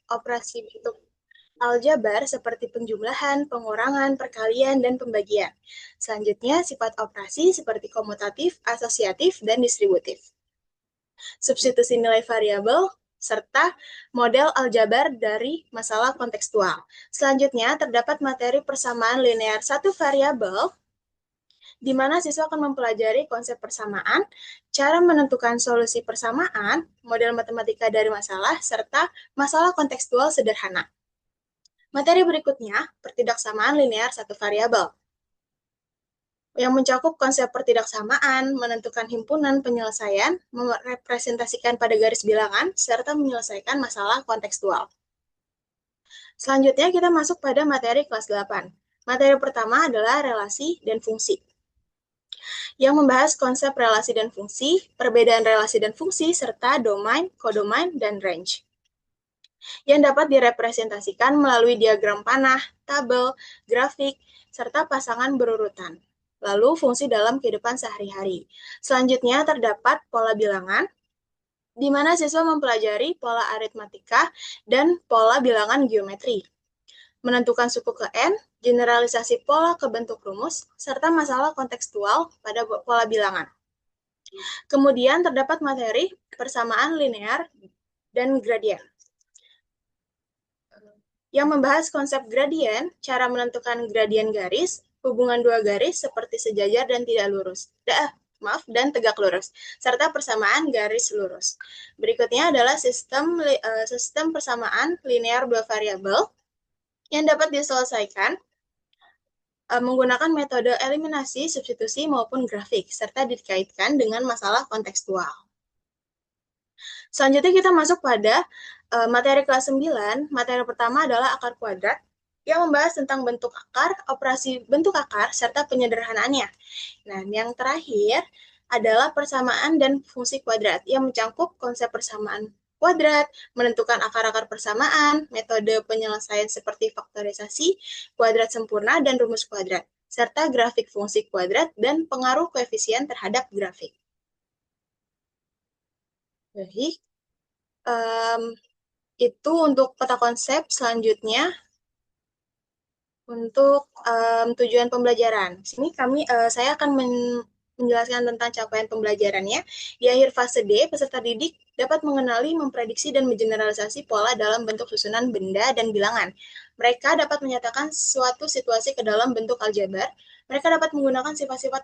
operasi bentuk aljabar seperti penjumlahan, pengurangan, perkalian, dan pembagian. Selanjutnya, sifat operasi seperti komutatif, asosiatif, dan distributif. Substitusi nilai variabel, serta model aljabar dari masalah kontekstual. Selanjutnya, terdapat materi persamaan linear satu variabel di mana siswa akan mempelajari konsep persamaan, cara menentukan solusi persamaan, model matematika dari masalah, serta masalah kontekstual sederhana. Materi berikutnya, pertidaksamaan linear satu variabel, yang mencakup konsep pertidaksamaan, menentukan himpunan penyelesaian, merepresentasikan pada garis bilangan, serta menyelesaikan masalah kontekstual. Selanjutnya kita masuk pada materi kelas 8. Materi pertama adalah relasi dan fungsi, yang membahas konsep relasi dan fungsi, perbedaan relasi dan fungsi, serta domain, kodomain, dan range, yang dapat direpresentasikan melalui diagram panah, tabel, grafik, serta pasangan berurutan. Lalu fungsi dalam kehidupan sehari-hari. Selanjutnya terdapat pola bilangan, di mana siswa mempelajari pola aritmatika dan pola bilangan geometri, menentukan suku ke N, generalisasi pola ke bentuk rumus, serta masalah kontekstual pada pola bilangan. Kemudian terdapat materi persamaan linear dan gradien, yang membahas konsep gradien, cara menentukan gradien garis, hubungan dua garis seperti sejajar dan tidak lurus. Dan tegak lurus, serta persamaan garis lurus. Berikutnya adalah sistem persamaan linear dua variabel yang dapat diselesaikan menggunakan metode eliminasi, substitusi, maupun grafik, serta dikaitkan dengan masalah kontekstual. Selanjutnya kita masuk pada materi kelas 9. Materi pertama adalah akar kuadrat, yang membahas tentang bentuk akar, operasi bentuk akar, serta penyederhanaannya. Nah, yang terakhir adalah persamaan dan fungsi kuadrat, yang mencakup konsep persamaan kuadrat, menentukan akar-akar persamaan, metode penyelesaian seperti faktorisasi, kuadrat sempurna, dan rumus kuadrat, serta grafik fungsi kuadrat dan pengaruh koefisien terhadap grafik. Baik, itu untuk peta konsep. Selanjutnya, untuk tujuan pembelajaran. Sini saya akan menjelaskan tentang capaian pembelajarannya. Di akhir fase D, peserta didik dapat mengenali, memprediksi, dan mengeneralisasi pola dalam bentuk susunan benda dan bilangan. Mereka dapat menyatakan suatu situasi ke dalam bentuk aljabar. Mereka dapat menggunakan sifat-sifat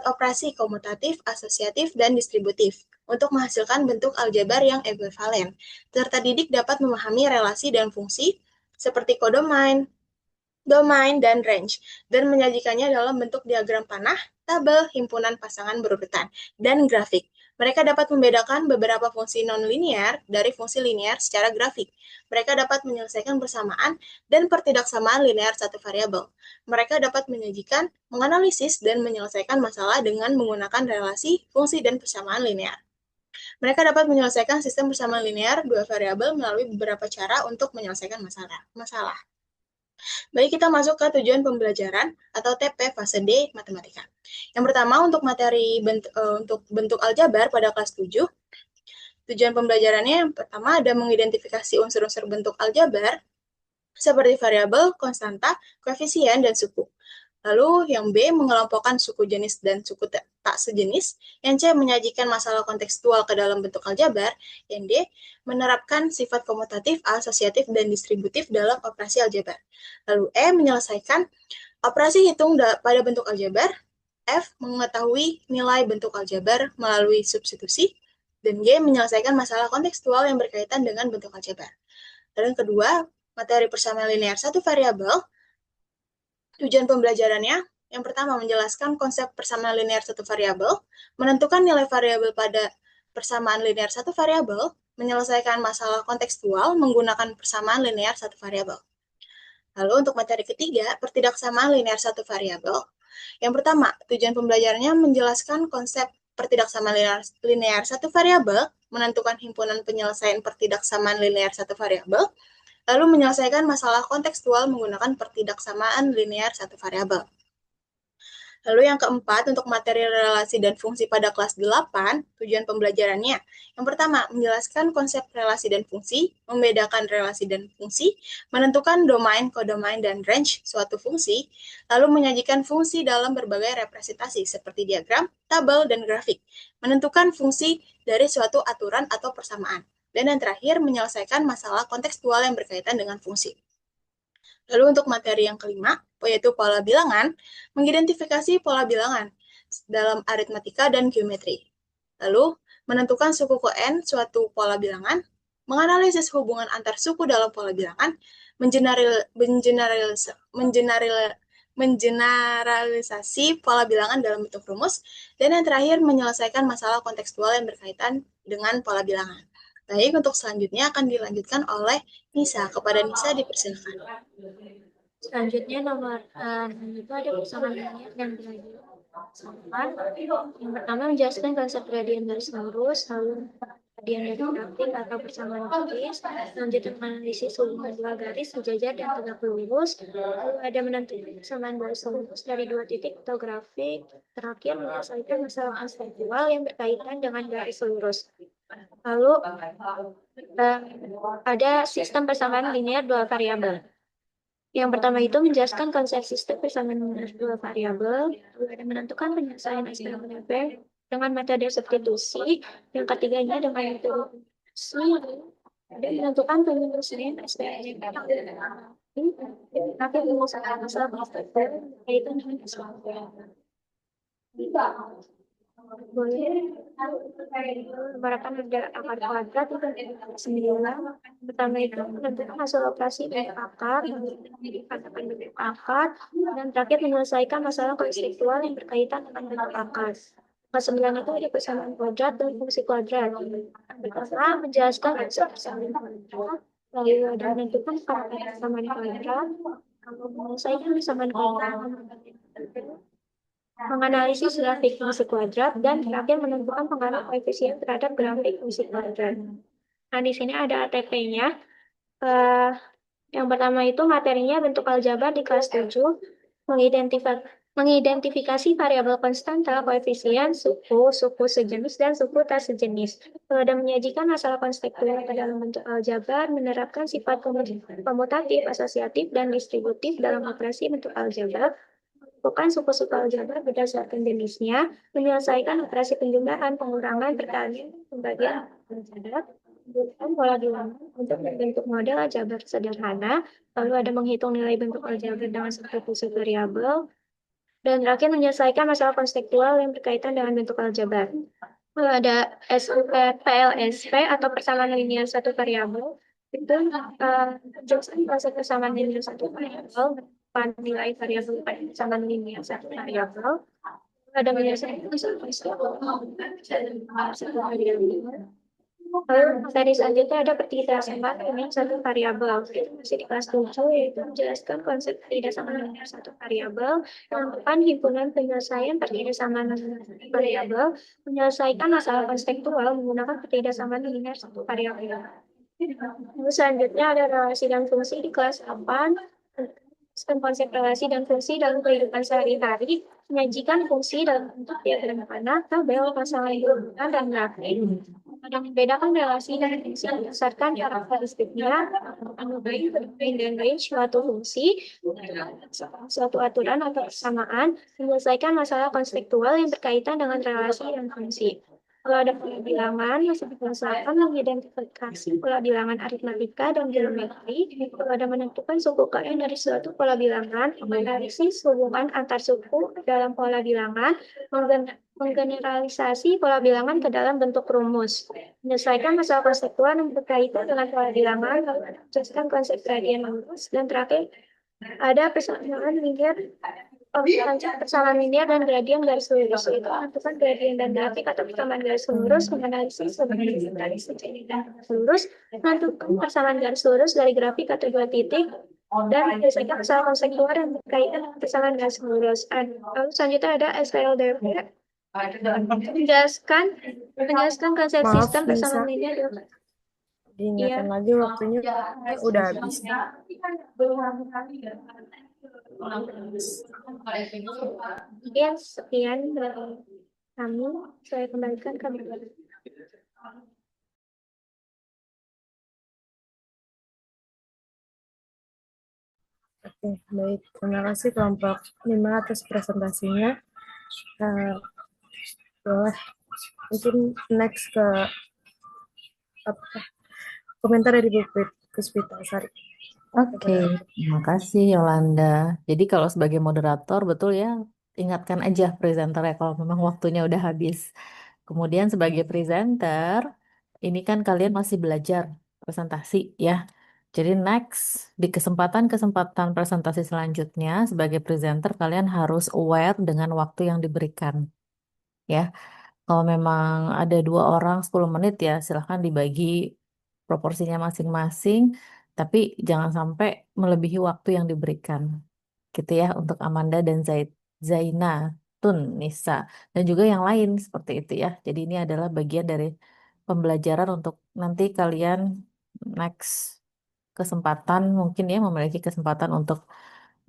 operasi komutatif, asosiatif, dan distributif untuk menghasilkan bentuk aljabar yang ekuivalen. Peserta didik dapat memahami relasi dan fungsi seperti kodomain, domain, dan range, dan menyajikannya dalam bentuk diagram panah, tabel, himpunan pasangan berurutan, dan grafik. Mereka dapat membedakan beberapa fungsi non-linear dari fungsi linear secara grafik. Mereka dapat menyelesaikan persamaan dan pertidaksamaan linear satu variabel. Mereka dapat menyajikan, menganalisis, dan menyelesaikan masalah dengan menggunakan relasi, fungsi, dan persamaan linear. Mereka dapat menyelesaikan sistem persamaan linear dua variabel melalui beberapa cara untuk menyelesaikan masalah. Baik, kita masuk ke tujuan pembelajaran atau TP fase D matematika. Yang pertama, untuk materi untuk bentuk aljabar pada kelas 7. Tujuan pembelajarannya yang pertama ada mengidentifikasi unsur-unsur bentuk aljabar seperti variabel, konstanta, koefisien, dan suku. Lalu yang B, mengelompokkan suku jenis dan suku tak sejenis. Yang C, menyajikan masalah kontekstual ke dalam bentuk aljabar. Yang D, menerapkan sifat komutatif, asosiatif, dan distributif dalam operasi aljabar. Lalu E, menyelesaikan operasi hitung pada bentuk aljabar. F, mengetahui nilai bentuk aljabar melalui substitusi. Dan G, menyelesaikan masalah kontekstual yang berkaitan dengan bentuk aljabar. Lalu yang kedua, materi persamaan linear satu variabel. Tujuan pembelajarannya, yang pertama menjelaskan konsep persamaan linear satu variabel, menentukan nilai variabel pada persamaan linear satu variabel, menyelesaikan masalah kontekstual menggunakan persamaan linear satu variabel. Lalu untuk materi ketiga, pertidaksamaan linear satu variabel. Yang pertama, tujuan pembelajarannya menjelaskan konsep pertidaksamaan linear satu variabel, menentukan himpunan penyelesaian pertidaksamaan linear satu variabel, lalu menyelesaikan masalah kontekstual menggunakan pertidaksamaan linear satu variabel. Lalu yang keempat, untuk materi relasi dan fungsi pada kelas 8, tujuan pembelajarannya. Yang pertama, menjelaskan konsep relasi dan fungsi, membedakan relasi dan fungsi, menentukan domain, kodomain, dan range suatu fungsi, lalu menyajikan fungsi dalam berbagai representasi seperti diagram, tabel, dan grafik, menentukan fungsi dari suatu aturan atau persamaan, dan yang terakhir, menyelesaikan masalah kontekstual yang berkaitan dengan fungsi. Lalu untuk materi yang kelima, yaitu pola bilangan, mengidentifikasi pola bilangan dalam aritmatika dan geometri. Lalu, menentukan suku N suatu pola bilangan, menganalisis hubungan antar suku dalam pola bilangan, mengeneralisasi pola bilangan dalam bentuk rumus, dan yang terakhir menyelesaikan masalah kontekstual yang berkaitan dengan pola bilangan. Baik, untuk selanjutnya akan dilanjutkan oleh Nisa. Kepada Nisa dipersilakan. Selanjutnya nomor itu ada persamaan linear dan gradien. Yang pertama menjelaskan konsep gradien garis lurus, lalu gradien dari grafik atau persamaan garis, selanjutnya menganalisis hubungan dua garis sejajar dan tegak lurus, lalu ada menentukan persamaan garis lurus dari dua titik atau grafik, terakhir menyelesaikan masalah konseptual yang berkaitan dengan garis lurus. Lalu ada sistem persamaan linear dua variabel. Yang pertama itu menjelaskan konsep sistem persamaan linear dua variabel, lalu ada menentukan penyelesaian SPMDP dengan metode substitusi, yang ketiganya dengan metode substitusi, ada menentukan penyelesaian SPMDP, tapi menyelesaikan masalah konstruktif yaitu dengan SPMDP. Boleh menggunakan ada akar kuadrat itu 9. Pertama itu menentukan hasil operasi bentuk akar, katakan bentuk akar, dan terakhir menyelesaikan masalah konseptual yang berkaitan dengan bentuk akar. Ke-9 itu ada persamaan kuadrat dan fungsi kuadrat. Pertama, menjelaskan konsep persamaan kuadrat, lalu ada menentukan parameter persamaan kuadrat, lalu menyelesaikan persamaan kuadrat, menganalisis grafik fungsi kuadrat, dan terakhir menentukan pengaruh koefisien terhadap grafik fungsi kuadrat. Nah, di sini ada ATP-nya. Yang pertama itu materinya bentuk aljabar di kelas 7, mengidentifikasi variabel konstanta, koefisien, suku sejenis, dan suku tak sejenis. Ada menyajikan masalah konseptual pada dalam bentuk aljabar, menerapkan sifat komutatif, asosiatif, dan distributif dalam operasi bentuk aljabar, bukan suku-suku aljabar berdasarkan jenisnya, menyelesaikan operasi penjumlahan, pengurangan, perkalian, pembagian aljabar, menggunakan pola bilangan untuk membentuk model aljabar sederhana, lalu ada menghitung nilai bentuk aljabar dengan substitusi variabel, dan terakhir menyelesaikan masalah konseptual yang berkaitan dengan bentuk aljabar. Lalu ada PLSP atau persamaan linear satu variabel. Itu jelaskan konsep persamaan linear satu variabel, nilai variabel pada persamaan linear satu variabel. Ada menyelesaikan masalah konseptual satu variabel. Lalu materi selanjutnya ada pertidaksamaan linear satu variabel. Itu masih di kelas 7, yaitu menjelaskan konsep pertidaksamaan linear satu variabel, menentukan himpunan penyelesaian pertidaksamaan linear satu variabel, menyelesaikan masalah konseptual menggunakan pertidaksamaan linear satu variabel. Lalu selanjutnya ada relasi dan fungsi di kelas 8. Konsep relasi dan fungsi dalam kehidupan sehari-hari, menyajikan fungsi dalam bentuk diagram panah, tabel, pasangan hubungan, dan grafik. Ada membedakan relasi dan fungsi berdasarkan karakteristiknya, domain dan range suatu fungsi, suatu aturan atau persamaan, menyelesaikan masalah konseptual yang berkaitan dengan relasi dan fungsi. Kalau ada pola bilangan, masih diperlukan mengidentifikasi pola bilangan aritmatika dan geometri. Kalau ada menentukan suku N dari suatu pola bilangan, menganalisis hubungan antar suku dalam pola bilangan, menggeneralisasi pola bilangan ke dalam bentuk rumus, menyelesaikan masalah konseptual yang berkaitan dengan pola bilangan, lalu ada menjelaskan konsep gradien lurus, dan terakhir ada persamaan linear. Persamaan linear dan gradien garis lurus, yaitu menentukan gradien dan grafik atau persamaan garis lurus, menganalisis hubungan garis lurus, menentukan persamaan garis lurus dari grafik atau dua titik, dan menyelesaikan masalah konseptual yang berkaitan dengan persamaan garis lurus. Lalu selanjutnya ada SPLDP, menjelaskan konsep Maaf, sistem persamaan Nisa. linear. Diingatkan lagi waktunya udah habis. Ya, sekian dari kami. Saya kembalikan ke Oke, baik. Terima kasih kelompok 5 atas presentasinya. Eh, boleh mungkin next ke apa, komentar dari Bu Puspita Sari. Oke, terima kasih Yolanda. Jadi kalau sebagai moderator, betul ya, ingatkan aja presenternya kalau memang waktunya udah habis. Kemudian sebagai presenter, ini kan kalian masih belajar presentasi ya. Jadi next, di kesempatan-kesempatan presentasi selanjutnya, sebagai presenter kalian harus aware dengan waktu yang diberikan. Ya, kalau memang ada 2 orang 10 menit ya, silahkan dibagi proporsinya masing-masing, tapi jangan sampai melebihi waktu yang diberikan. Gitu ya, untuk Amanda dan Zaina, Tun, Nisa, dan juga yang lain seperti itu ya. Jadi ini adalah bagian dari pembelajaran untuk nanti kalian next kesempatan mungkin ya memiliki kesempatan untuk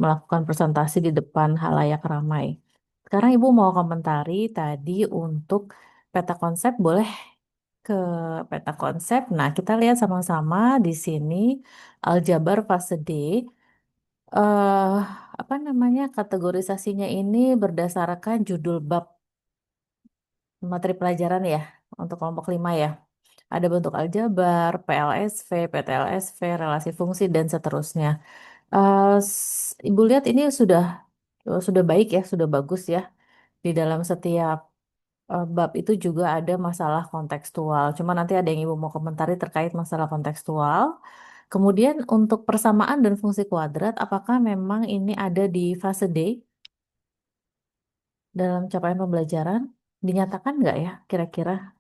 melakukan presentasi di depan halayak ramai. Sekarang Ibu mau komentari tadi untuk peta konsep, boleh ke peta konsep. Nah, kita lihat sama-sama di sini aljabar fase D. eh Apa namanya, kategorisasinya ini berdasarkan judul bab materi pelajaran ya untuk kelompok 5 ya. Ada bentuk aljabar, PLSV, PTLSV, relasi fungsi dan seterusnya. Ibu lihat ini sudah baik ya, sudah bagus ya. Di dalam setiap bab itu juga ada masalah kontekstual. Cuma nanti ada yang Ibu mau komentari terkait masalah kontekstual. Kemudian untuk persamaan dan fungsi kuadrat, apakah memang ini ada di fase D dalam capaian pembelajaran? Dinyatakan nggak ya kira-kira?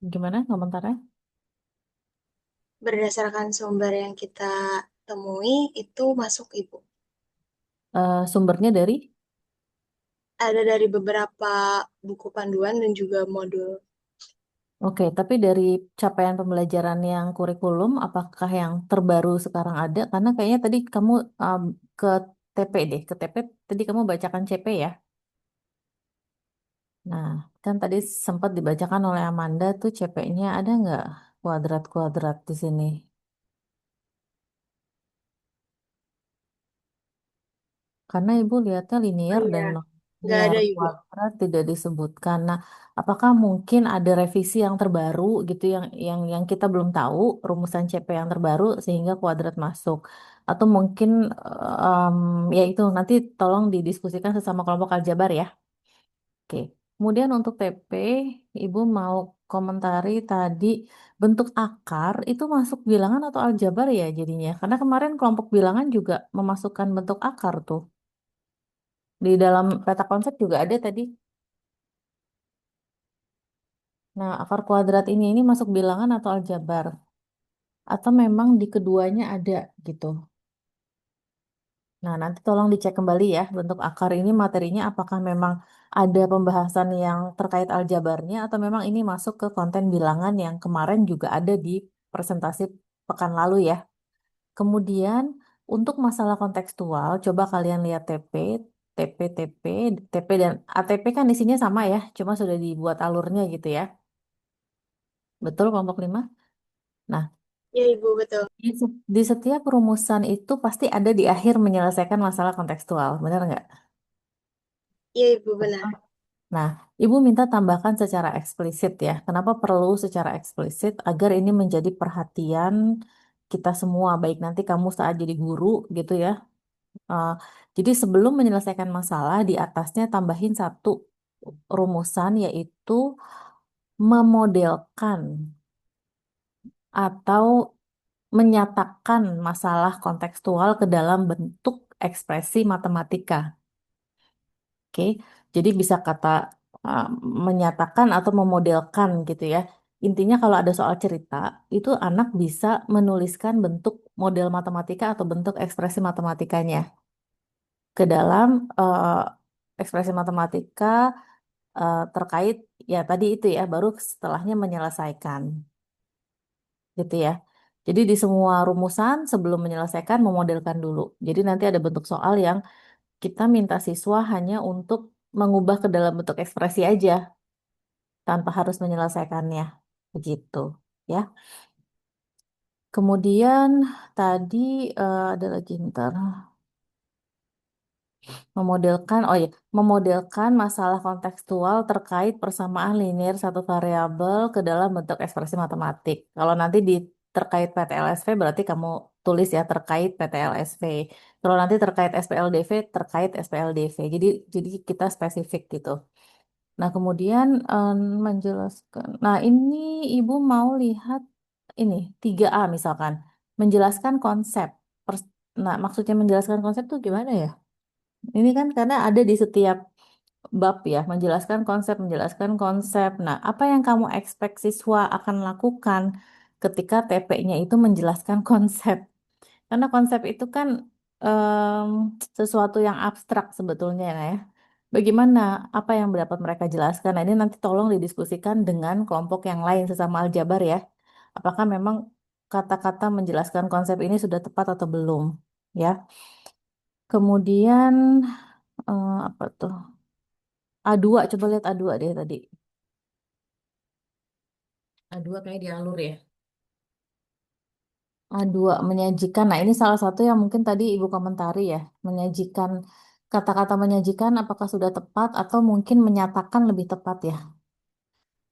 Gimana komentarnya? Berdasarkan sumber yang kita temui, itu masuk Ibu. Sumbernya dari? Ada dari beberapa buku panduan dan juga modul. Oke, tapi dari capaian pembelajaran yang kurikulum, apakah yang terbaru sekarang ada? Karena kayaknya tadi kamu ke TP deh, ke TP tadi kamu bacakan CP ya. Nah, kan tadi sempat dibacakan oleh Amanda tuh CP-nya ada nggak kuadrat-kuadrat di sini? Karena Ibu lihatnya Oh linear dan iya, nggak linear ada Ibu. kuadrat tidak disebutkan. Nah, apakah mungkin ada revisi yang terbaru gitu yang kita belum tahu rumusan CP yang terbaru sehingga kuadrat masuk? Atau mungkin em, ya itu nanti tolong didiskusikan sesama kelompok aljabar ya. Oke. Kemudian untuk TP, Ibu mau komentari tadi bentuk akar itu masuk bilangan atau aljabar ya jadinya? Karena kemarin kelompok bilangan juga memasukkan bentuk akar tuh. Di dalam peta konsep juga ada tadi. Nah, akar kuadrat ini masuk bilangan atau aljabar? Atau memang di keduanya ada gitu? Nah, nanti tolong dicek kembali ya, bentuk akar ini materinya apakah memang ada pembahasan yang terkait aljabarnya atau memang ini masuk ke konten bilangan yang kemarin juga ada di presentasi pekan lalu ya. Kemudian untuk masalah kontekstual, coba kalian lihat TP dan ATP kan isinya sama ya, cuma sudah dibuat alurnya gitu ya. Betul kelompok 5? Nah, Ya Ibu, betul. di setiap rumusan itu pasti ada di akhir menyelesaikan masalah kontekstual, benar nggak? Ya Ibu, benar. Betul. Nah, Ibu minta tambahkan secara eksplisit ya. Kenapa perlu secara eksplisit? Agar ini menjadi perhatian kita semua, baik nanti kamu saat jadi guru gitu ya. Uh, jadi sebelum menyelesaikan masalah, di atasnya tambahin satu rumusan yaitu memodelkan atau menyatakan masalah kontekstual ke dalam bentuk ekspresi matematika. Oke, jadi bisa kata uh, menyatakan atau memodelkan gitu ya. Intinya kalau ada soal cerita, itu anak bisa menuliskan bentuk model matematika atau bentuk ekspresi matematikanya ke dalam ekspresi matematika terkait ya tadi itu ya, baru setelahnya menyelesaikan gitu ya. Jadi di semua rumusan sebelum menyelesaikan memodelkan dulu. Jadi nanti ada bentuk soal yang kita minta siswa hanya untuk mengubah ke dalam bentuk ekspresi aja tanpa harus menyelesaikannya. Begitu ya. Kemudian tadi ada lagi ntar. Memodelkan, oh ya, memodelkan masalah kontekstual terkait persamaan linear satu variabel ke dalam bentuk ekspresi matematik. Kalau nanti di terkait PTLSV berarti kamu tulis ya terkait PTLSV. Kalau nanti terkait SPLDV, terkait SPLDV. Jadi kita spesifik gitu. Nah, kemudian menjelaskan. Nah, ini Ibu mau lihat ini 3A misalkan, menjelaskan konsep. Nah, maksudnya menjelaskan konsep tuh gimana ya? Ini kan karena ada di setiap bab ya, menjelaskan konsep. Nah, apa yang kamu expect siswa akan lakukan ketika TP-nya itu menjelaskan konsep? Karena konsep itu kan em, sesuatu yang abstrak sebetulnya ya. Bagaimana, apa yang dapat mereka jelaskan? Nah, ini nanti tolong didiskusikan dengan kelompok yang lain sesama aljabar ya. Apakah memang kata-kata menjelaskan konsep ini sudah tepat atau belum? Ya. Kemudian apa tuh? A2, coba lihat A2 deh tadi. A2 kayak di alur ya. A2 menyajikan. Nah, ini salah satu yang mungkin tadi Ibu komentari ya. Menyajikan, kata-kata menyajikan apakah sudah tepat atau mungkin menyatakan lebih tepat ya.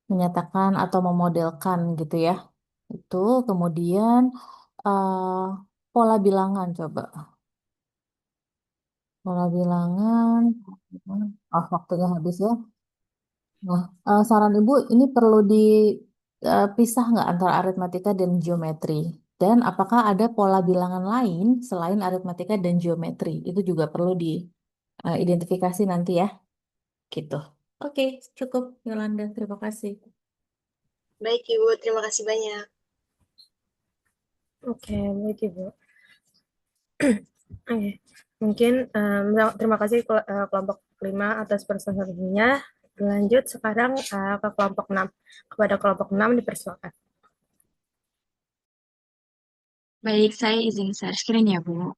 Menyatakan atau memodelkan gitu ya. Itu kemudian eh, pola bilangan coba. Pola bilangan. Oh, waktunya habis ya. Nah, saran Ibu ini perlu dipisah nggak antara aritmatika dan geometri? Dan apakah ada pola bilangan lain selain aritmatika dan geometri? Itu juga perlu diidentifikasi nanti ya, gitu. Oke, cukup Yolanda. Terima kasih. Baik, Ibu. Terima kasih banyak. Oke, baik Ibu. Oke, mungkin terima kasih kelompok 5 atas presentasinya. Lanjut sekarang ke kelompok 6. Kepada kelompok 6 dipersilakan. Baik, saya izin share screen ya, Bu.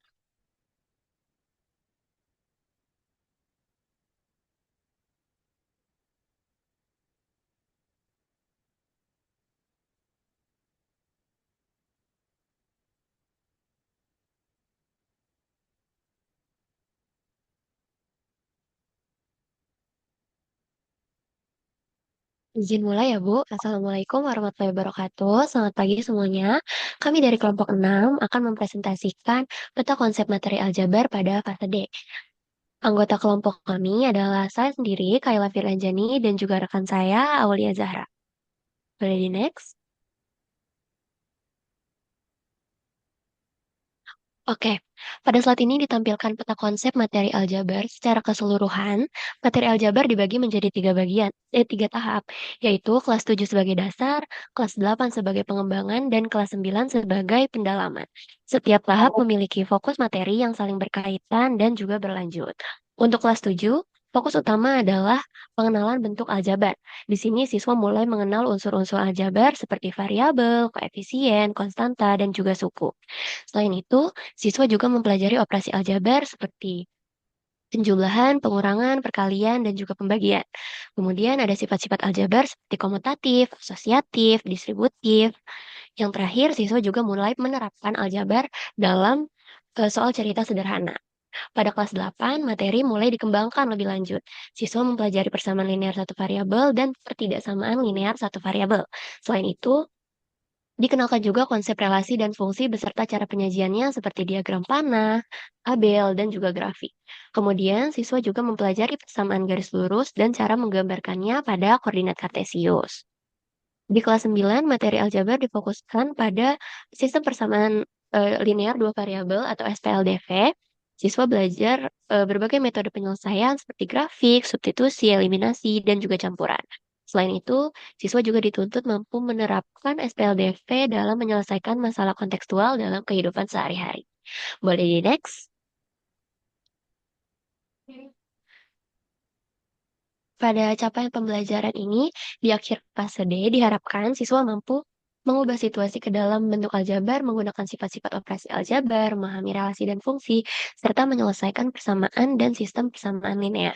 Izin mulai ya, Bu. Assalamualaikum warahmatullahi wabarakatuh. Selamat pagi semuanya. Kami dari kelompok 6 akan mempresentasikan peta konsep materi aljabar pada fase D. Anggota kelompok kami adalah saya sendiri, Kayla Firlanjani, dan juga rekan saya, Aulia Zahra. Boleh di next? Oke, pada slide ini ditampilkan peta konsep materi aljabar secara keseluruhan. Materi aljabar dibagi menjadi tiga tahap, yaitu kelas 7 sebagai dasar, kelas 8 sebagai pengembangan, dan kelas 9 sebagai pendalaman. Setiap tahap memiliki fokus materi yang saling berkaitan dan juga berlanjut. Untuk kelas 7, fokus utama adalah pengenalan bentuk aljabar. Di sini siswa mulai mengenal unsur-unsur aljabar seperti variabel, koefisien, konstanta, dan juga suku. Selain itu, siswa juga mempelajari operasi aljabar seperti penjumlahan, pengurangan, perkalian, dan juga pembagian. Kemudian ada sifat-sifat aljabar seperti komutatif, asosiatif, distributif. Yang terakhir, siswa juga mulai menerapkan aljabar dalam soal cerita sederhana. Pada kelas 8, materi mulai dikembangkan lebih lanjut. Siswa mempelajari persamaan linear satu variabel dan pertidaksamaan linear satu variabel. Selain itu, dikenalkan juga konsep relasi dan fungsi beserta cara penyajiannya seperti diagram panah, tabel, dan juga grafik. Kemudian, siswa juga mempelajari persamaan garis lurus dan cara menggambarkannya pada koordinat kartesius. Di kelas 9, materi aljabar difokuskan pada sistem persamaan linear dua variabel atau SPLDV. Siswa belajar berbagai metode penyelesaian seperti grafik, substitusi, eliminasi, dan juga campuran. Selain itu, siswa juga dituntut mampu menerapkan SPLDV dalam menyelesaikan masalah kontekstual dalam kehidupan sehari-hari. Boleh di next? Pada capaian pembelajaran ini, di akhir fase D diharapkan siswa mampu mengubah situasi ke dalam bentuk aljabar menggunakan sifat-sifat operasi aljabar, memahami relasi dan fungsi, serta menyelesaikan persamaan dan sistem persamaan linear.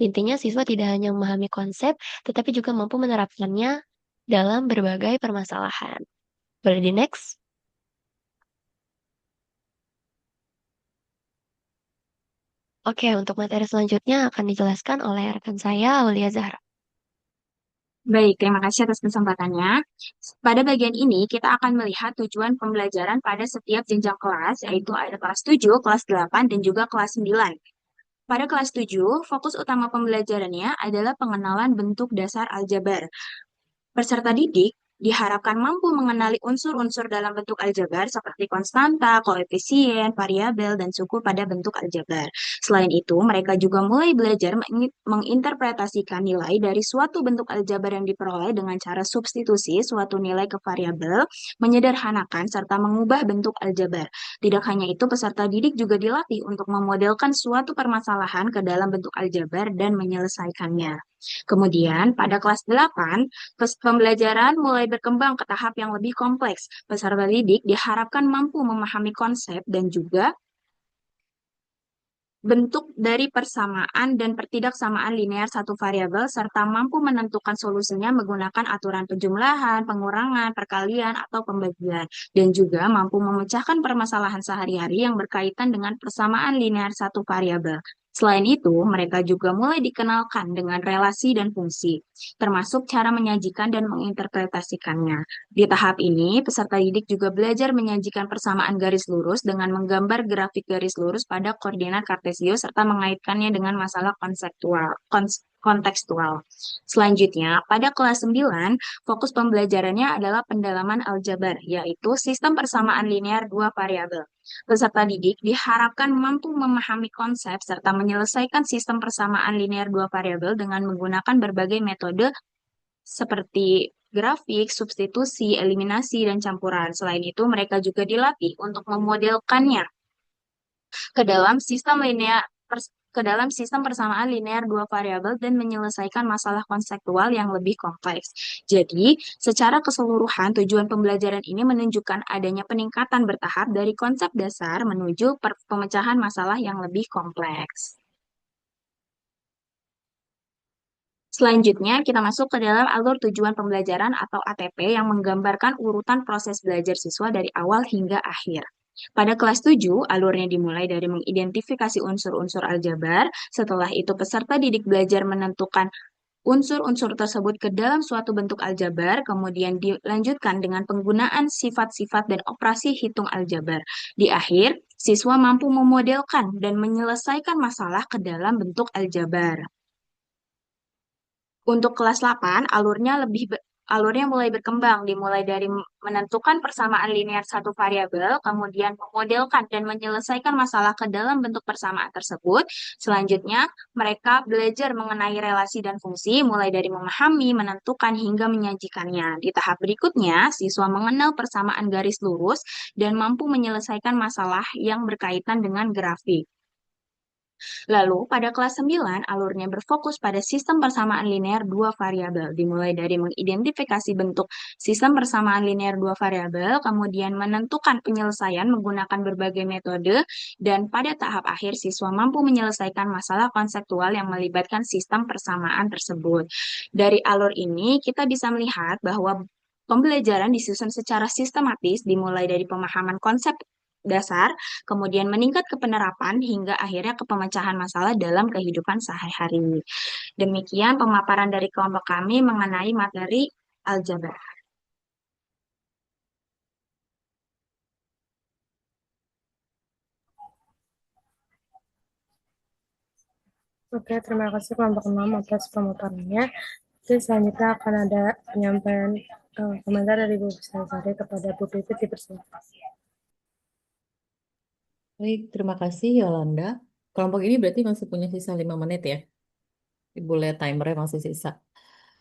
Intinya siswa tidak hanya memahami konsep, tetapi juga mampu menerapkannya dalam berbagai permasalahan. Boleh di next? Oke, untuk materi selanjutnya akan dijelaskan oleh rekan saya, Aulia Zahra. Baik, terima kasih atas kesempatannya. Pada bagian ini, kita akan melihat tujuan pembelajaran pada setiap jenjang kelas, yaitu ada kelas 7, kelas 8, dan juga kelas 9. Pada kelas 7, fokus utama pembelajarannya adalah pengenalan bentuk dasar aljabar. Peserta didik diharapkan mampu mengenali unsur-unsur dalam bentuk aljabar seperti konstanta, koefisien, variabel, dan suku pada bentuk aljabar. Selain itu, mereka juga mulai belajar menginterpretasikan nilai dari suatu bentuk aljabar yang diperoleh dengan cara substitusi suatu nilai ke variabel, menyederhanakan, serta mengubah bentuk aljabar. Tidak hanya itu, peserta didik juga dilatih untuk memodelkan suatu permasalahan ke dalam bentuk aljabar dan menyelesaikannya. Kemudian, pada kelas 8, pembelajaran mulai berkembang ke tahap yang lebih kompleks. Peserta didik diharapkan mampu memahami konsep dan juga bentuk dari persamaan dan pertidaksamaan linear satu variabel serta mampu menentukan solusinya menggunakan aturan penjumlahan, pengurangan, perkalian, atau pembagian, dan juga mampu memecahkan permasalahan sehari-hari yang berkaitan dengan persamaan linear satu variabel. Selain itu, mereka juga mulai dikenalkan dengan relasi dan fungsi, termasuk cara menyajikan dan menginterpretasikannya. Di tahap ini, peserta didik juga belajar menyajikan persamaan garis lurus dengan menggambar grafik garis lurus pada koordinat kartesius serta mengaitkannya dengan masalah kontekstual. Selanjutnya, pada kelas 9, fokus pembelajarannya adalah pendalaman aljabar, yaitu sistem persamaan linear dua variabel. Peserta didik diharapkan mampu memahami konsep serta menyelesaikan sistem persamaan linear dua variabel dengan menggunakan berbagai metode seperti grafik, substitusi, eliminasi, dan campuran. Selain itu, mereka juga dilatih untuk memodelkannya ke dalam sistem linear ke dalam sistem persamaan linear dua variabel dan menyelesaikan masalah konseptual yang lebih kompleks. Jadi, secara keseluruhan tujuan pembelajaran ini menunjukkan adanya peningkatan bertahap dari konsep dasar menuju pemecahan masalah yang lebih kompleks. Selanjutnya, kita masuk ke dalam alur tujuan pembelajaran atau ATP yang menggambarkan urutan proses belajar siswa dari awal hingga akhir. Pada kelas 7, alurnya dimulai dari mengidentifikasi unsur-unsur aljabar. Setelah itu, peserta didik belajar menentukan unsur-unsur tersebut ke dalam suatu bentuk aljabar, kemudian dilanjutkan dengan penggunaan sifat-sifat dan operasi hitung aljabar. Di akhir, siswa mampu memodelkan dan menyelesaikan masalah ke dalam bentuk aljabar. Untuk kelas 8, alurnya mulai berkembang, dimulai dari menentukan persamaan linear satu variabel, kemudian memodelkan dan menyelesaikan masalah ke dalam bentuk persamaan tersebut. Selanjutnya, mereka belajar mengenai relasi dan fungsi, mulai dari memahami, menentukan, hingga menyajikannya. Di tahap berikutnya, siswa mengenal persamaan garis lurus dan mampu menyelesaikan masalah yang berkaitan dengan grafik. Lalu, pada kelas 9, alurnya berfokus pada sistem persamaan linear dua variabel, dimulai dari mengidentifikasi bentuk sistem persamaan linear dua variabel, kemudian menentukan penyelesaian menggunakan berbagai metode, dan pada tahap akhir siswa mampu menyelesaikan masalah konseptual yang melibatkan sistem persamaan tersebut. Dari alur ini, kita bisa melihat bahwa pembelajaran disusun secara sistematis, dimulai dari pemahaman konsep dasar, kemudian meningkat ke penerapan hingga akhirnya ke pemecahan masalah dalam kehidupan sehari-hari. Demikian pemaparan dari kelompok kami mengenai materi aljabar. Oke, terima kasih kelompok 6 atas pemaparannya. Oke, selanjutnya akan ada penyampaian komentar dari Bu Sari kepada Bu Pipit dipersilakan. Baik, terima kasih Yolanda. Kelompok ini berarti masih punya sisa 5 menit ya. Ibu lihat timernya masih sisa.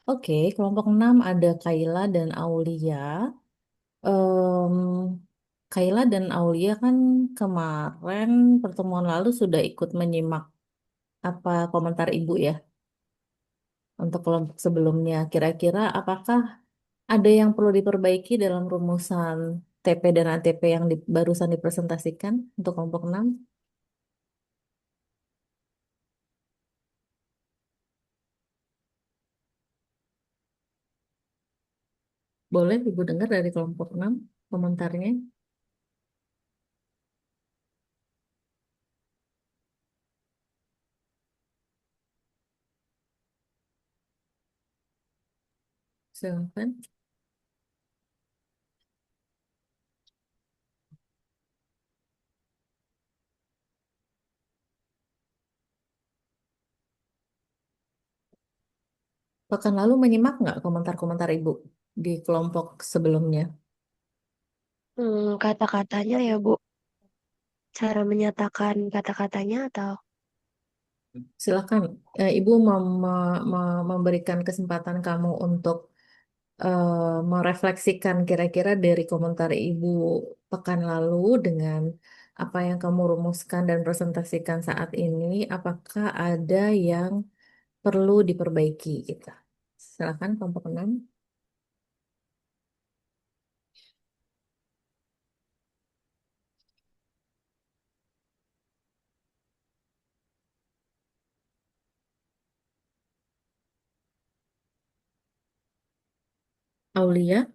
Oke, kelompok 6 ada Kaila dan Aulia. Em, Kaila dan Aulia kan kemarin pertemuan lalu sudah ikut menyimak apa komentar Ibu ya. untuk kelompok sebelumnya. Kira-kira apakah ada yang perlu diperbaiki dalam rumusan TP dan ATP yang barusan dipresentasikan untuk kelompok 6? Boleh Ibu dengar dari kelompok 6 komentarnya? Silakan. Pekan lalu menyimak nggak komentar-komentar Ibu di kelompok sebelumnya? Kata-katanya ya, Bu. Cara menyatakan kata-katanya atau? Silakan, Ibu memberikan kesempatan kamu untuk merefleksikan kira-kira dari komentar Ibu pekan lalu dengan apa yang kamu rumuskan dan presentasikan saat ini, apakah ada yang perlu diperbaiki gitu. Silakan kelompok 6. Aulia,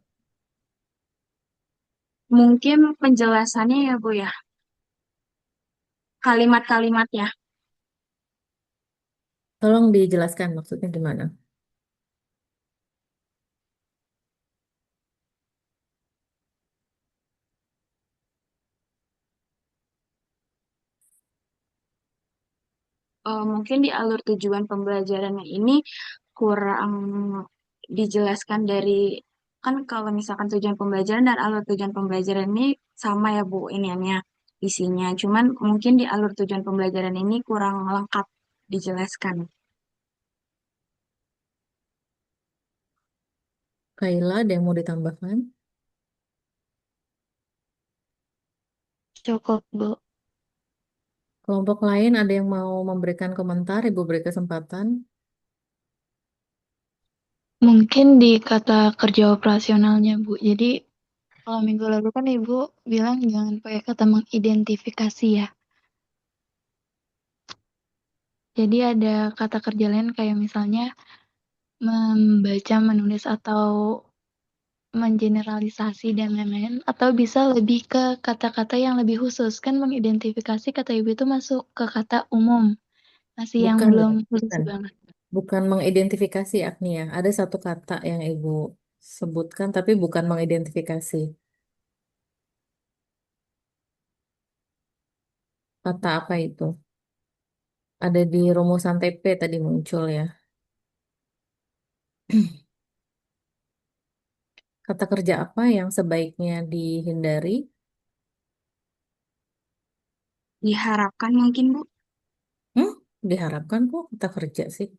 Mungkin penjelasannya ya Bu ya, kalimat-kalimatnya. tolong dijelaskan maksudnya gimana? Mungkin di alur tujuan pembelajarannya ini kurang dijelaskan dari, kan kalau misalkan tujuan pembelajaran dan alur tujuan pembelajaran ini sama ya Bu iniannya, isinya. Cuman mungkin di alur tujuan pembelajaran ini kurang lengkap dijelaskan. Kaila, ada yang mau ditambahkan? Cukup, Bu. Kelompok lain ada yang mau memberikan komentar? Ibu beri kesempatan. Mungkin di kata kerja operasionalnya, Bu. Jadi, kalau minggu lalu kan Ibu bilang jangan pakai kata mengidentifikasi ya. Jadi ada kata kerja lain kayak misalnya membaca, menulis, atau mengeneralisasi dan lain-lain. Atau bisa lebih ke kata-kata yang lebih khusus. Kan mengidentifikasi kata Ibu itu masuk ke kata umum. Masih yang Bukan ya, belum khusus bukan. banget. Bukan mengidentifikasi Agnia. Ada satu kata yang Ibu sebutkan, tapi bukan mengidentifikasi. Kata apa itu? Ada di rumusan TP tadi muncul ya. Kata kerja apa yang sebaiknya dihindari? Diharapkan mungkin Bu. Hmm? Diharapkan kok kata kerja sih.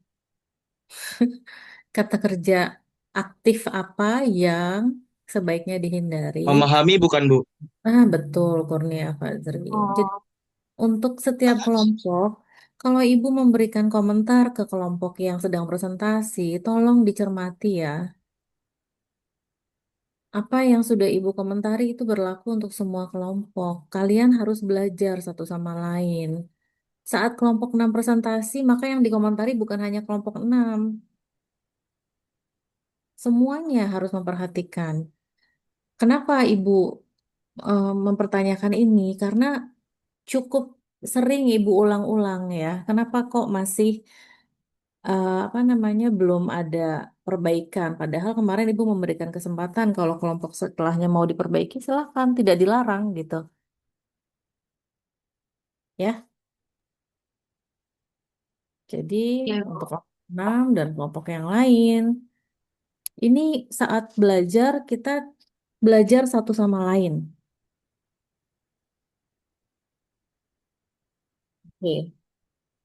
Kata kerja aktif apa yang sebaiknya dihindari? Memahami bukan, Bu? Ah, betul, Kurnia Fazri. Jadi, Oh, untuk setiap kelompok, kalau Ibu memberikan komentar ke kelompok yang sedang presentasi, tolong dicermati ya. Apa yang sudah Ibu komentari itu berlaku untuk semua kelompok. Kalian harus belajar satu sama lain. Saat kelompok 6 presentasi, maka yang dikomentari bukan hanya kelompok 6. Semuanya harus memperhatikan. Kenapa Ibu mempertanyakan ini? Karena cukup sering Ibu ulang-ulang ya. Kenapa kok masih apa namanya belum ada perbaikan? Padahal kemarin Ibu memberikan kesempatan kalau kelompok setelahnya mau diperbaiki, silahkan, tidak dilarang gitu. Ya, jadi ya untuk Bu. kelompok 6 dan kelompok yang lain, ini saat belajar kita belajar satu sama lain. Oke,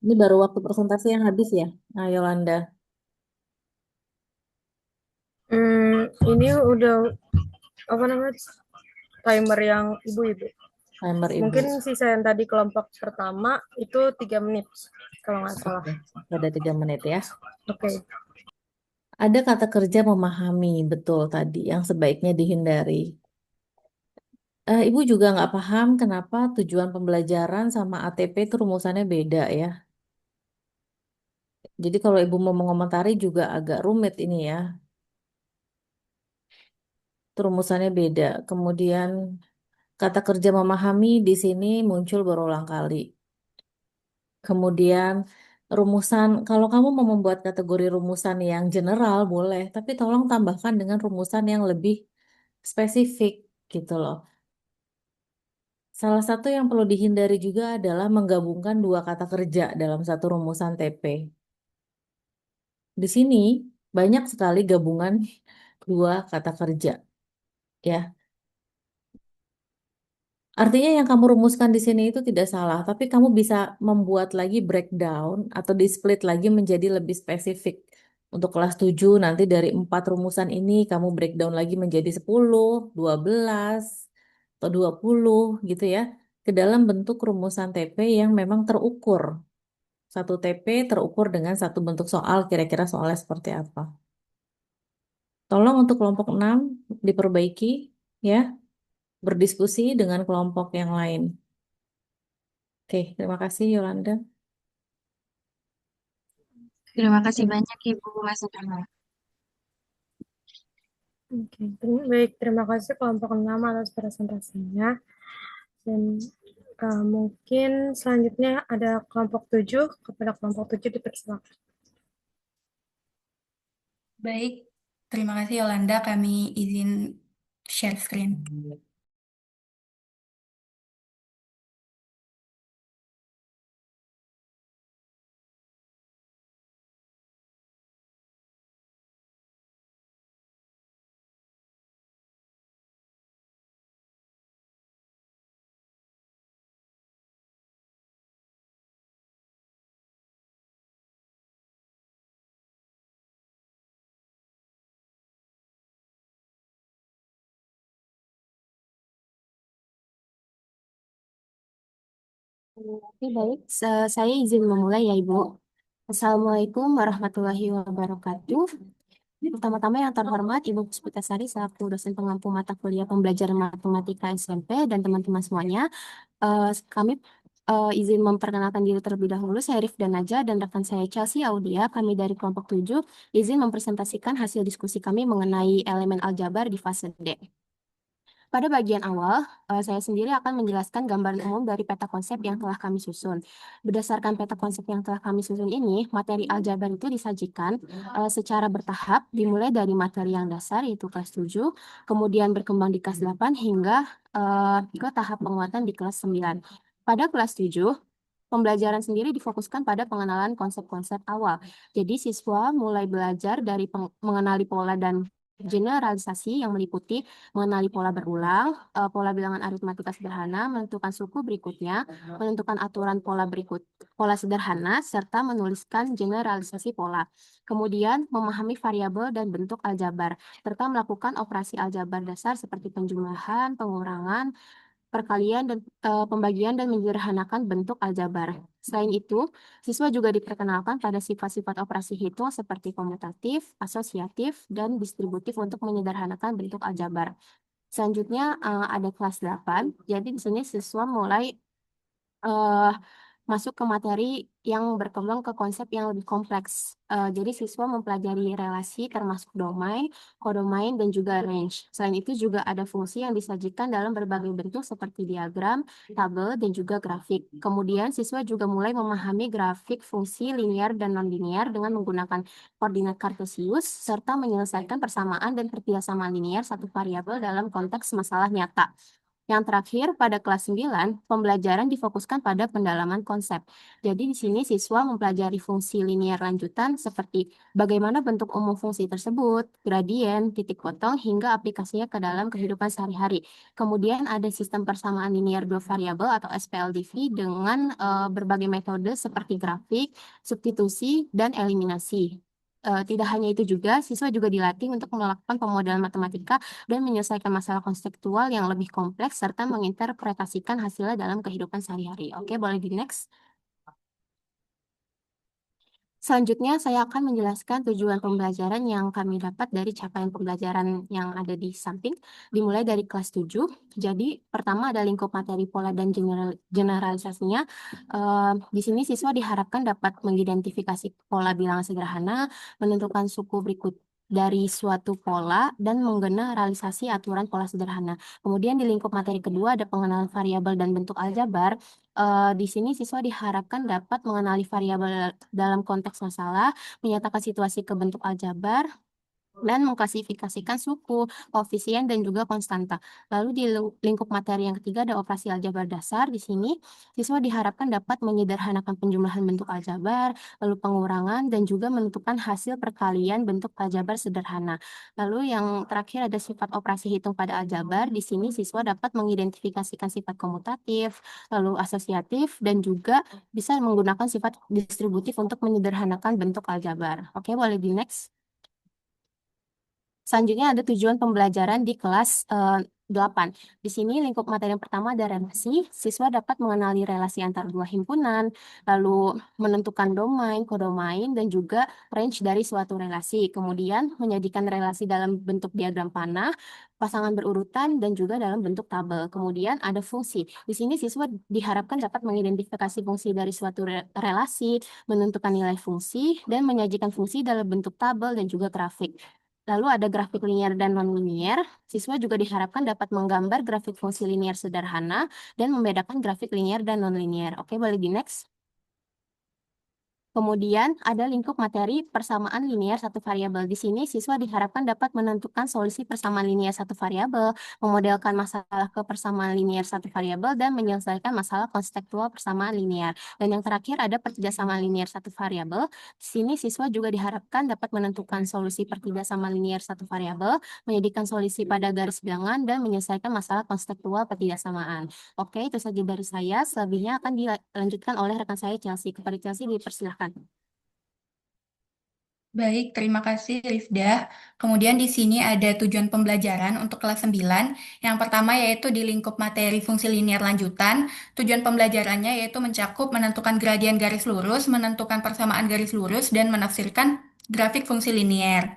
ini baru waktu presentasi yang habis ya, nah, Yolanda. Ini udah apa namanya timer yang ibu-ibu. Timer Ibu. Mungkin sisa yang tadi kelompok pertama itu 3 menit kalau nggak salah. Oke, ada 3 menit ya. Oke. Ada kata kerja memahami, betul tadi, yang sebaiknya dihindari. Ibu juga nggak paham kenapa tujuan pembelajaran sama ATP itu rumusannya beda ya. Jadi kalau ibu mau mengomentari juga agak rumit ini ya. Itu rumusannya beda. Kemudian kata kerja memahami di sini muncul berulang kali. Kemudian rumusan, kalau kamu mau membuat kategori rumusan yang general boleh, tapi tolong tambahkan dengan rumusan yang lebih spesifik gitu loh. Salah satu yang perlu dihindari juga adalah menggabungkan dua kata kerja dalam satu rumusan TP. Di sini banyak sekali gabungan dua kata kerja, ya. Artinya yang kamu rumuskan di sini itu tidak salah, tapi kamu bisa membuat lagi breakdown atau di-split lagi menjadi lebih spesifik. Untuk kelas 7 nanti dari 4 rumusan ini kamu breakdown lagi menjadi 10, 12, atau 20 gitu ya. Ke dalam bentuk rumusan TP yang memang terukur. Satu TP terukur dengan satu bentuk soal, kira-kira soalnya seperti apa. Tolong untuk kelompok 6 diperbaiki ya, berdiskusi dengan kelompok yang lain. Oke, terima kasih Yolanda. Terima kasih banyak Ibu masukannya. Oke, baik. Terima kasih kelompok 6 atas presentasinya. Dan mungkin selanjutnya ada kelompok 7. Kepada kelompok 7 dipersilakan. Baik, terima kasih Yolanda. Kami izin share screen. Oke, baik. Saya izin memulai ya, Ibu. Assalamualaikum warahmatullahi wabarakatuh. Pertama-tama yang terhormat Ibu Puspitasari selaku dosen pengampu mata kuliah pembelajaran matematika SMP dan teman-teman semuanya. Kami izin memperkenalkan diri terlebih dahulu. Saya Rifda Naja dan rekan saya Chelsea Audia. Kami dari kelompok 7 izin mempresentasikan hasil diskusi kami mengenai elemen aljabar di fase D. Pada bagian awal, saya sendiri akan menjelaskan gambaran umum dari peta konsep yang telah kami susun. Berdasarkan peta konsep yang telah kami susun ini, materi aljabar itu disajikan secara bertahap, dimulai dari materi yang dasar, yaitu kelas 7, kemudian berkembang di kelas 8, hingga ke tahap penguatan di kelas 9. Pada kelas 7, pembelajaran sendiri difokuskan pada pengenalan konsep-konsep awal. Jadi siswa mulai belajar dari mengenali pola dan generalisasi yang meliputi mengenali pola berulang, pola bilangan aritmatika sederhana, menentukan suku berikutnya, menentukan aturan pola sederhana, serta menuliskan generalisasi pola. Kemudian memahami variabel dan bentuk aljabar, serta melakukan operasi aljabar dasar seperti penjumlahan, pengurangan, perkalian dan pembagian dan menyederhanakan bentuk aljabar. Selain itu, siswa juga diperkenalkan pada sifat-sifat operasi hitung seperti komutatif, asosiatif, dan distributif untuk menyederhanakan bentuk aljabar. Selanjutnya ada kelas 8. Jadi di sini siswa mulai eh, masuk ke materi yang berkembang ke konsep yang lebih kompleks. Jadi siswa mempelajari relasi termasuk domain, kodomain, dan juga range. Selain itu juga ada fungsi yang disajikan dalam berbagai bentuk seperti diagram, tabel, dan juga grafik. Kemudian siswa juga mulai memahami grafik fungsi linear dan non-linear dengan menggunakan koordinat kartesius, serta menyelesaikan persamaan dan perpiasamaan linear satu variabel dalam konteks masalah nyata. Yang terakhir, pada kelas 9, pembelajaran difokuskan pada pendalaman konsep. Jadi di sini siswa mempelajari fungsi linear lanjutan seperti bagaimana bentuk umum fungsi tersebut, gradien, titik potong, hingga aplikasinya ke dalam kehidupan sehari-hari. Kemudian ada sistem persamaan linear dua variabel atau SPLDV dengan berbagai metode seperti grafik, substitusi, dan eliminasi. Tidak hanya itu juga, siswa juga dilatih untuk melakukan pemodelan matematika dan menyelesaikan masalah konseptual yang lebih kompleks serta menginterpretasikan hasilnya dalam kehidupan sehari-hari. Oke, boleh di next. Selanjutnya, saya akan menjelaskan tujuan pembelajaran yang kami dapat dari capaian pembelajaran yang ada di samping, dimulai dari kelas 7. Jadi, pertama ada lingkup materi pola dan generalisasinya. Di sini siswa diharapkan dapat mengidentifikasi pola bilangan sederhana, menentukan suku berikut dari suatu pola, dan menggeneralisasi aturan pola sederhana. Kemudian di lingkup materi kedua ada pengenalan variabel dan bentuk aljabar. Di sini siswa diharapkan dapat mengenali variabel dalam konteks masalah, menyatakan situasi ke bentuk aljabar, dan mengklasifikasikan suku, koefisien, dan juga konstanta. Lalu di lingkup materi yang ketiga ada operasi aljabar dasar. Di sini siswa diharapkan dapat menyederhanakan penjumlahan bentuk aljabar, lalu pengurangan, dan juga menentukan hasil perkalian bentuk aljabar sederhana. Lalu yang terakhir ada sifat operasi hitung pada aljabar. Di sini siswa dapat mengidentifikasikan sifat komutatif, lalu asosiatif, dan juga bisa menggunakan sifat distributif untuk menyederhanakan bentuk aljabar. Oke, boleh di next. Selanjutnya ada tujuan pembelajaran di kelas 8. Di sini lingkup materi yang pertama ada relasi. Siswa dapat mengenali relasi antar dua himpunan, lalu menentukan domain, kodomain, dan juga range dari suatu relasi. Kemudian menjadikan relasi dalam bentuk diagram panah, pasangan berurutan, dan juga dalam bentuk tabel. Kemudian ada fungsi. Di sini siswa diharapkan dapat mengidentifikasi fungsi dari suatu relasi, menentukan nilai fungsi, dan menyajikan fungsi dalam bentuk tabel dan juga grafik. Lalu ada grafik linier dan non-linier. Siswa juga diharapkan dapat menggambar grafik fungsi linier sederhana dan membedakan grafik linier dan non-linier. Oke, boleh di next. Kemudian ada lingkup materi persamaan linier satu variabel. Di sini siswa diharapkan dapat menentukan solusi persamaan linier satu variabel, memodelkan masalah ke persamaan linier satu variabel, dan menyelesaikan masalah konseptual persamaan linier. Dan yang terakhir ada pertidasamaan linier satu variabel. Di sini siswa juga diharapkan dapat menentukan solusi pertidasamaan linier satu variabel, menjadikan solusi pada garis bilangan, dan menyelesaikan masalah konseptual pertidasamaan. Oke, itu saja dari saya. Selebihnya akan dilanjutkan oleh rekan saya Chelsea. Kepada Chelsea dipersilahkan. Baik, terima kasih Rifda. Kemudian di sini ada tujuan pembelajaran untuk kelas 9. Yang pertama yaitu di lingkup materi fungsi linear lanjutan. Tujuan pembelajarannya yaitu mencakup menentukan gradien garis lurus, menentukan persamaan garis lurus, dan menafsirkan grafik fungsi linear.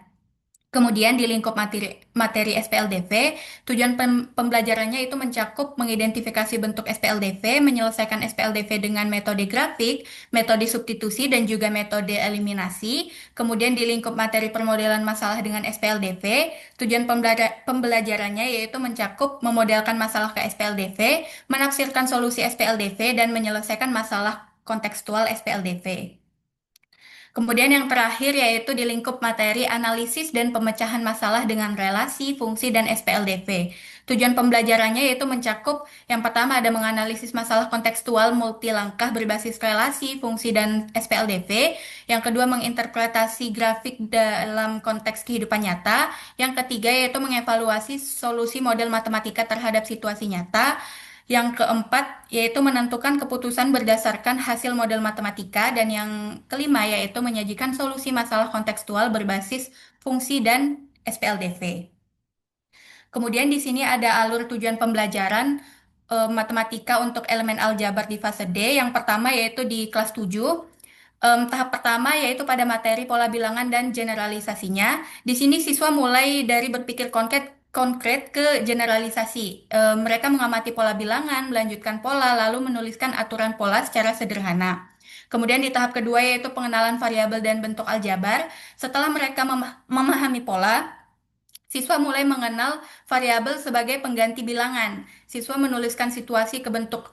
Kemudian di lingkup materi SPLDV, tujuan pembelajarannya itu mencakup mengidentifikasi bentuk SPLDV, menyelesaikan SPLDV dengan metode grafik, metode substitusi, dan juga metode eliminasi. Kemudian di lingkup materi permodelan masalah dengan SPLDV, tujuan pembelajarannya yaitu mencakup memodelkan masalah ke SPLDV, menafsirkan solusi SPLDV, dan menyelesaikan masalah kontekstual SPLDV. Kemudian yang terakhir yaitu di lingkup materi analisis dan pemecahan masalah dengan relasi, fungsi, dan SPLDV. Tujuan pembelajarannya yaitu mencakup yang pertama ada menganalisis masalah kontekstual multilangkah berbasis relasi, fungsi, dan SPLDV. Yang kedua menginterpretasi grafik dalam konteks kehidupan nyata. Yang ketiga yaitu mengevaluasi solusi model matematika terhadap situasi nyata. Yang keempat, yaitu menentukan keputusan berdasarkan hasil model matematika. Dan yang kelima, yaitu menyajikan solusi masalah kontekstual berbasis fungsi dan SPLDV. Kemudian di sini ada alur tujuan pembelajaran matematika untuk elemen aljabar di fase D. Yang pertama yaitu di kelas 7. Tahap pertama yaitu pada materi pola bilangan dan generalisasinya. Di sini siswa mulai dari berpikir konkret ke generalisasi. Mereka mengamati pola bilangan, melanjutkan pola, lalu menuliskan aturan pola secara sederhana. Kemudian di tahap kedua yaitu pengenalan variabel dan bentuk aljabar. Setelah mereka memahami pola, siswa mulai mengenal variabel sebagai pengganti bilangan. Siswa menuliskan situasi ke bentuk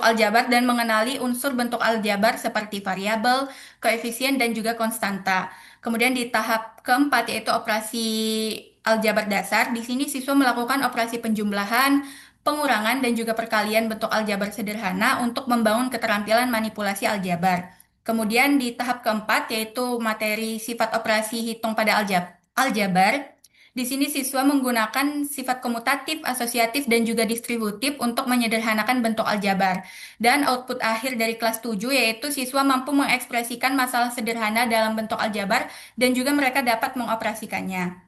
aljabar dan mengenali unsur bentuk aljabar seperti variabel, koefisien, dan juga konstanta. Kemudian di tahap keempat yaitu operasi aljabar dasar. Di sini siswa melakukan operasi penjumlahan, pengurangan, dan juga perkalian bentuk aljabar sederhana untuk membangun keterampilan manipulasi aljabar. Kemudian di tahap keempat yaitu materi sifat operasi hitung pada aljabar. Di sini siswa menggunakan sifat komutatif, asosiatif, dan juga distributif untuk menyederhanakan bentuk aljabar. Dan output akhir dari kelas 7 yaitu siswa mampu mengekspresikan masalah sederhana dalam bentuk aljabar dan juga mereka dapat mengoperasikannya.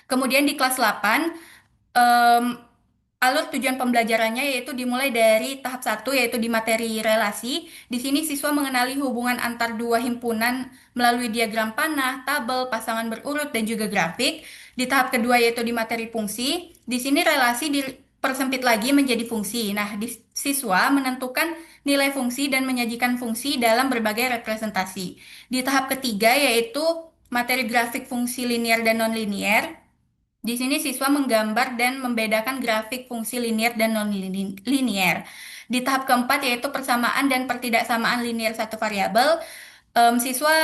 Kemudian di kelas 8, Alur tujuan pembelajarannya yaitu dimulai dari tahap 1 yaitu di materi relasi. Di sini siswa mengenali hubungan antar dua himpunan melalui diagram panah, tabel, pasangan berurut, dan juga grafik. Di tahap kedua yaitu di materi fungsi. Di sini relasi dipersempit lagi menjadi fungsi. Nah, siswa menentukan nilai fungsi dan menyajikan fungsi dalam berbagai representasi. Di tahap ketiga yaitu materi grafik fungsi linear dan nonlinear. Di sini siswa menggambar dan membedakan grafik fungsi linear dan non-linear. Di tahap keempat yaitu persamaan dan pertidaksamaan linear satu variabel, siswa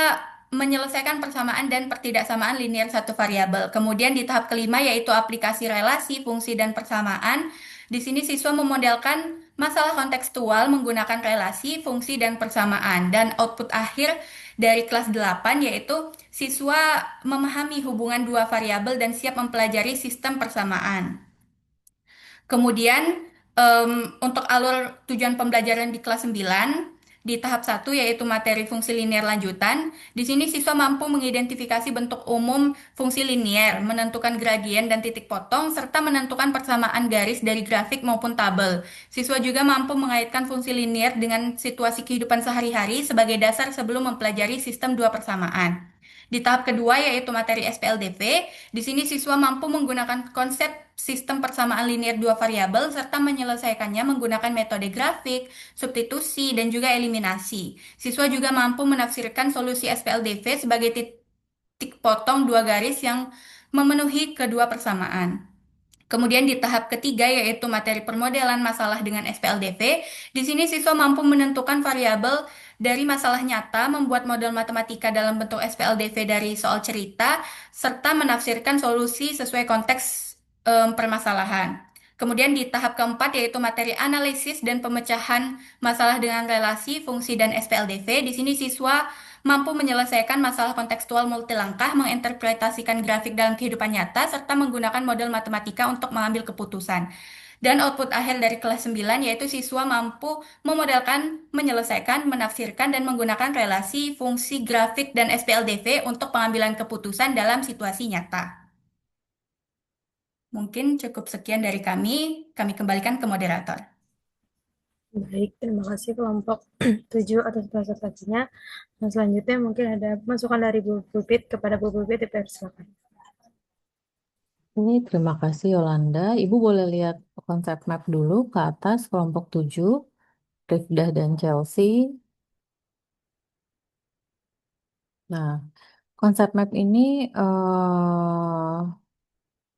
menyelesaikan persamaan dan pertidaksamaan linear satu variabel. Kemudian di tahap kelima yaitu aplikasi relasi, fungsi, dan persamaan. Di sini siswa memodelkan masalah kontekstual menggunakan relasi, fungsi, dan persamaan. Dan output akhir dari kelas 8 yaitu siswa memahami hubungan dua variabel dan siap mempelajari sistem persamaan. Kemudian untuk alur tujuan pembelajaran di kelas 9 di tahap 1 yaitu materi fungsi linear lanjutan. Di sini siswa mampu mengidentifikasi bentuk umum fungsi linear, menentukan gradien dan titik potong, serta menentukan persamaan garis dari grafik maupun tabel. Siswa juga mampu mengaitkan fungsi linear dengan situasi kehidupan sehari-hari sebagai dasar sebelum mempelajari sistem dua persamaan. Di tahap kedua yaitu materi SPLDV, di sini siswa mampu menggunakan konsep sistem persamaan linear dua variabel serta menyelesaikannya menggunakan metode grafik, substitusi, dan juga eliminasi. Siswa juga mampu menafsirkan solusi SPLDV sebagai titik potong dua garis yang memenuhi kedua persamaan. Kemudian di tahap ketiga yaitu materi permodelan masalah dengan SPLDV, di sini siswa mampu menentukan variabel dari masalah nyata, membuat model matematika dalam bentuk SPLDV dari soal cerita, serta menafsirkan solusi sesuai konteks permasalahan. Kemudian di tahap keempat yaitu materi analisis dan pemecahan masalah dengan relasi, fungsi, dan SPLDV. Di sini siswa mampu menyelesaikan masalah kontekstual multilangkah, menginterpretasikan grafik dalam kehidupan nyata, serta menggunakan model matematika untuk mengambil keputusan. Dan output akhir dari kelas 9 yaitu siswa mampu memodelkan, menyelesaikan, menafsirkan, dan menggunakan relasi, fungsi, grafik, dan SPLDV untuk pengambilan keputusan dalam situasi nyata. Mungkin cukup sekian dari kami kembalikan ke moderator. Baik, terima kasih kelompok 7 atas presentasinya. Nah, selanjutnya mungkin ada masukan dari Bu Pupit kepada Bu Pupit, dipersilakan. Ini terima kasih Yolanda. Ibu boleh lihat konsep map dulu ke atas kelompok 7, Rifdah dan Chelsea. Nah, konsep map ini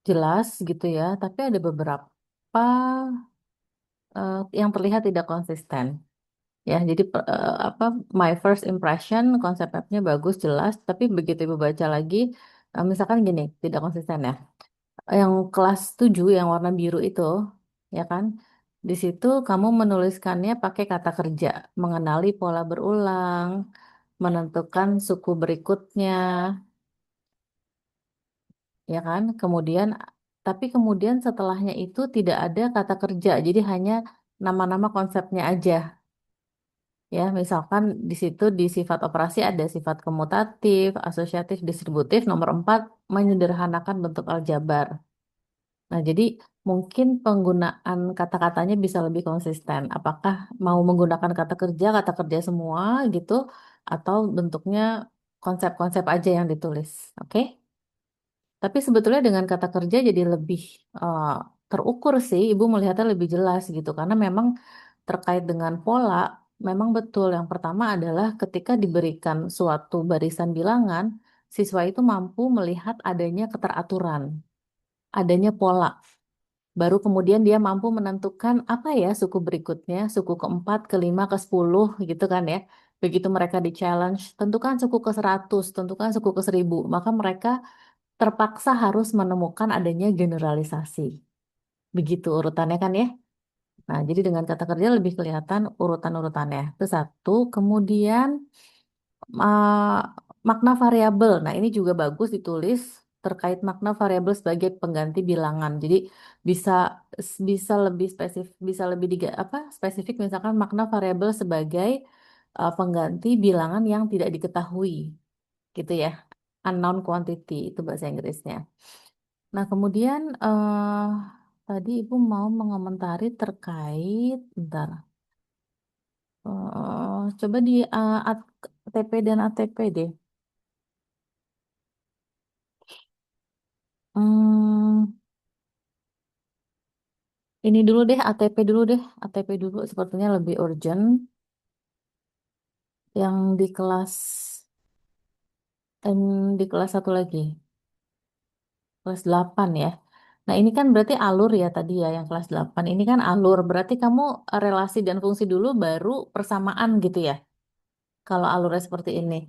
jelas gitu ya, tapi ada beberapa yang terlihat tidak konsisten. Ya, jadi apa my first impression konsep mapnya bagus, jelas, tapi begitu ibu baca lagi, misalkan gini, tidak konsisten ya. Yang kelas 7 yang warna biru itu, ya kan? Di situ kamu menuliskannya pakai kata kerja, mengenali pola berulang, menentukan suku berikutnya, ya kan? Kemudian, tapi kemudian setelahnya itu tidak ada kata kerja, jadi hanya nama-nama konsepnya aja. Ya, misalkan di situ di sifat operasi ada sifat komutatif, asosiatif, distributif. Nomor 4, menyederhanakan bentuk aljabar. Nah, jadi mungkin penggunaan kata-katanya bisa lebih konsisten. Apakah mau menggunakan kata kerja semua gitu, atau bentuknya konsep-konsep aja yang ditulis. Oke? Tapi sebetulnya dengan kata kerja jadi lebih eh, terukur sih, Ibu melihatnya lebih jelas gitu. Karena memang terkait dengan pola, memang betul. Yang pertama adalah ketika diberikan suatu barisan bilangan, siswa itu mampu melihat adanya keteraturan, adanya pola. Baru kemudian dia mampu menentukan apa ya suku berikutnya, suku keempat, kelima, ke-10 gitu kan ya. Begitu mereka di-challenge, tentukan suku ke-100, tentukan suku ke-1000. Maka mereka terpaksa harus menemukan adanya generalisasi. Begitu urutannya kan ya. Nah, jadi dengan kata kerja lebih kelihatan urutan-urutannya. Itu satu. Kemudian uh, makna variabel. Nah, ini juga bagus ditulis terkait makna variabel sebagai pengganti bilangan. Jadi bisa bisa lebih spesifik, bisa lebih spesifik misalkan makna variabel sebagai pengganti bilangan yang tidak diketahui, gitu ya. Unknown quantity itu bahasa Inggrisnya. Nah, kemudian tadi Ibu mau mengomentari terkait, bentar. Coba di ATP dan ATP deh. Hmm, ini dulu deh, ATP dulu deh. ATP dulu sepertinya lebih urgent. Yang di kelas satu lagi, kelas 8 ya. Nah, ini kan berarti alur ya tadi ya, yang kelas 8. Ini kan alur, berarti kamu relasi dan fungsi dulu baru persamaan gitu ya. Kalau alurnya seperti ini.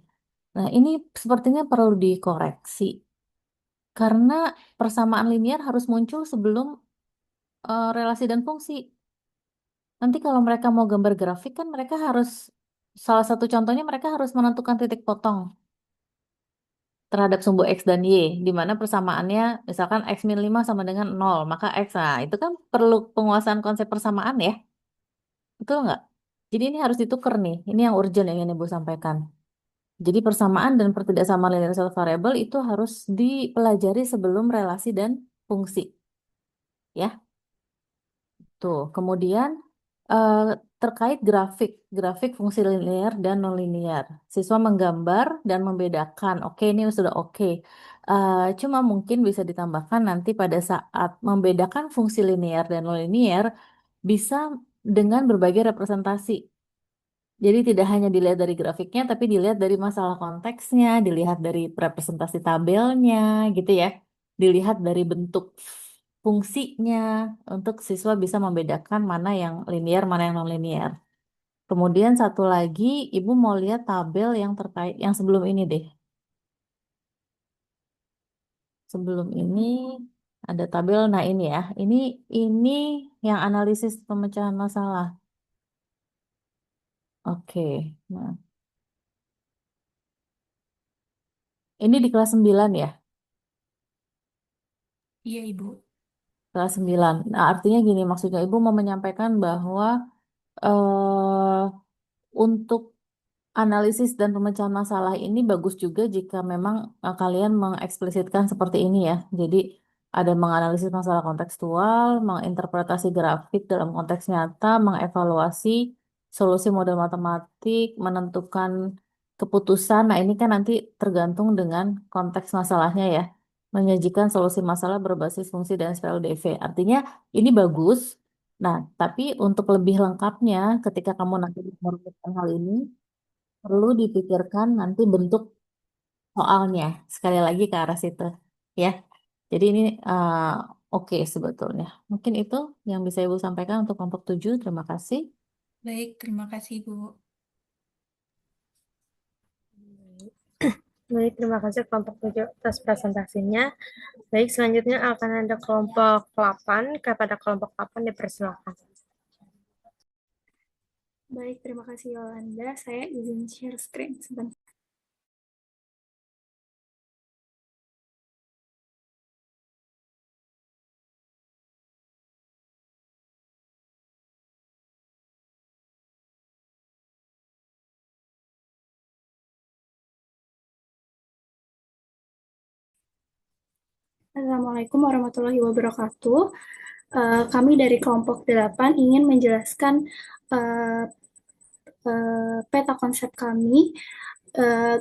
Nah, ini sepertinya perlu dikoreksi. Karena persamaan linear harus muncul sebelum relasi dan fungsi. Nanti kalau mereka mau gambar grafik kan mereka harus, salah satu contohnya mereka harus menentukan titik potong terhadap sumbu X dan Y, di mana persamaannya misalkan X min 5 sama dengan 0, maka X, nah itu kan perlu penguasaan konsep persamaan ya, betul nggak? Jadi ini harus ditukar nih, ini yang urgent yang ingin Ibu sampaikan. Jadi persamaan dan pertidaksamaan linear satu variabel itu harus dipelajari sebelum relasi dan fungsi, ya. Tuh, kemudian eh, terkait grafik fungsi linear dan nonlinear. Siswa menggambar dan membedakan. Oke, ini sudah oke. Cuma mungkin bisa ditambahkan nanti pada saat membedakan fungsi linear dan nonlinear bisa dengan berbagai representasi. Jadi tidak hanya dilihat dari grafiknya, tapi dilihat dari masalah konteksnya, dilihat dari representasi tabelnya, gitu ya. Dilihat dari bentuk fungsinya, untuk siswa bisa membedakan mana yang linear, mana yang non-linear. Kemudian satu lagi, Ibu mau lihat tabel yang terkait, yang sebelum ini deh. Sebelum ini ada tabel, nah ini ya, ini yang analisis pemecahan masalah. Oke, nah ini di kelas 9 ya. Iya, Ibu. Kelas 9. Nah, artinya gini, maksudnya Ibu mau menyampaikan bahwa eh, untuk analisis dan pemecahan masalah ini bagus juga jika memang kalian mengeksplisitkan seperti ini ya. Jadi ada menganalisis masalah kontekstual, menginterpretasi grafik dalam konteks nyata, mengevaluasi solusi model matematik, menentukan keputusan. Nah, ini kan nanti tergantung dengan konteks masalahnya ya. Menyajikan solusi masalah berbasis fungsi dan SPLDV. Artinya ini bagus. Nah, tapi untuk lebih lengkapnya ketika kamu nanti merumuskan hal ini, perlu dipikirkan nanti bentuk soalnya. Sekali lagi ke arah situ. Ya. Jadi ini oke sebetulnya. Mungkin itu yang bisa Ibu sampaikan untuk kelompok 7. Terima kasih. Baik, terima kasih, Bu. Baik, terima kasih kelompok 7 atas presentasinya. Baik, selanjutnya akan ada kelompok 8. Kepada kelompok 8 dipersilakan. Baik, terima kasih Yolanda. Saya izin share screen sebentar. Assalamualaikum warahmatullahi wabarakatuh. Kami dari kelompok 8 ingin menjelaskan peta konsep kami,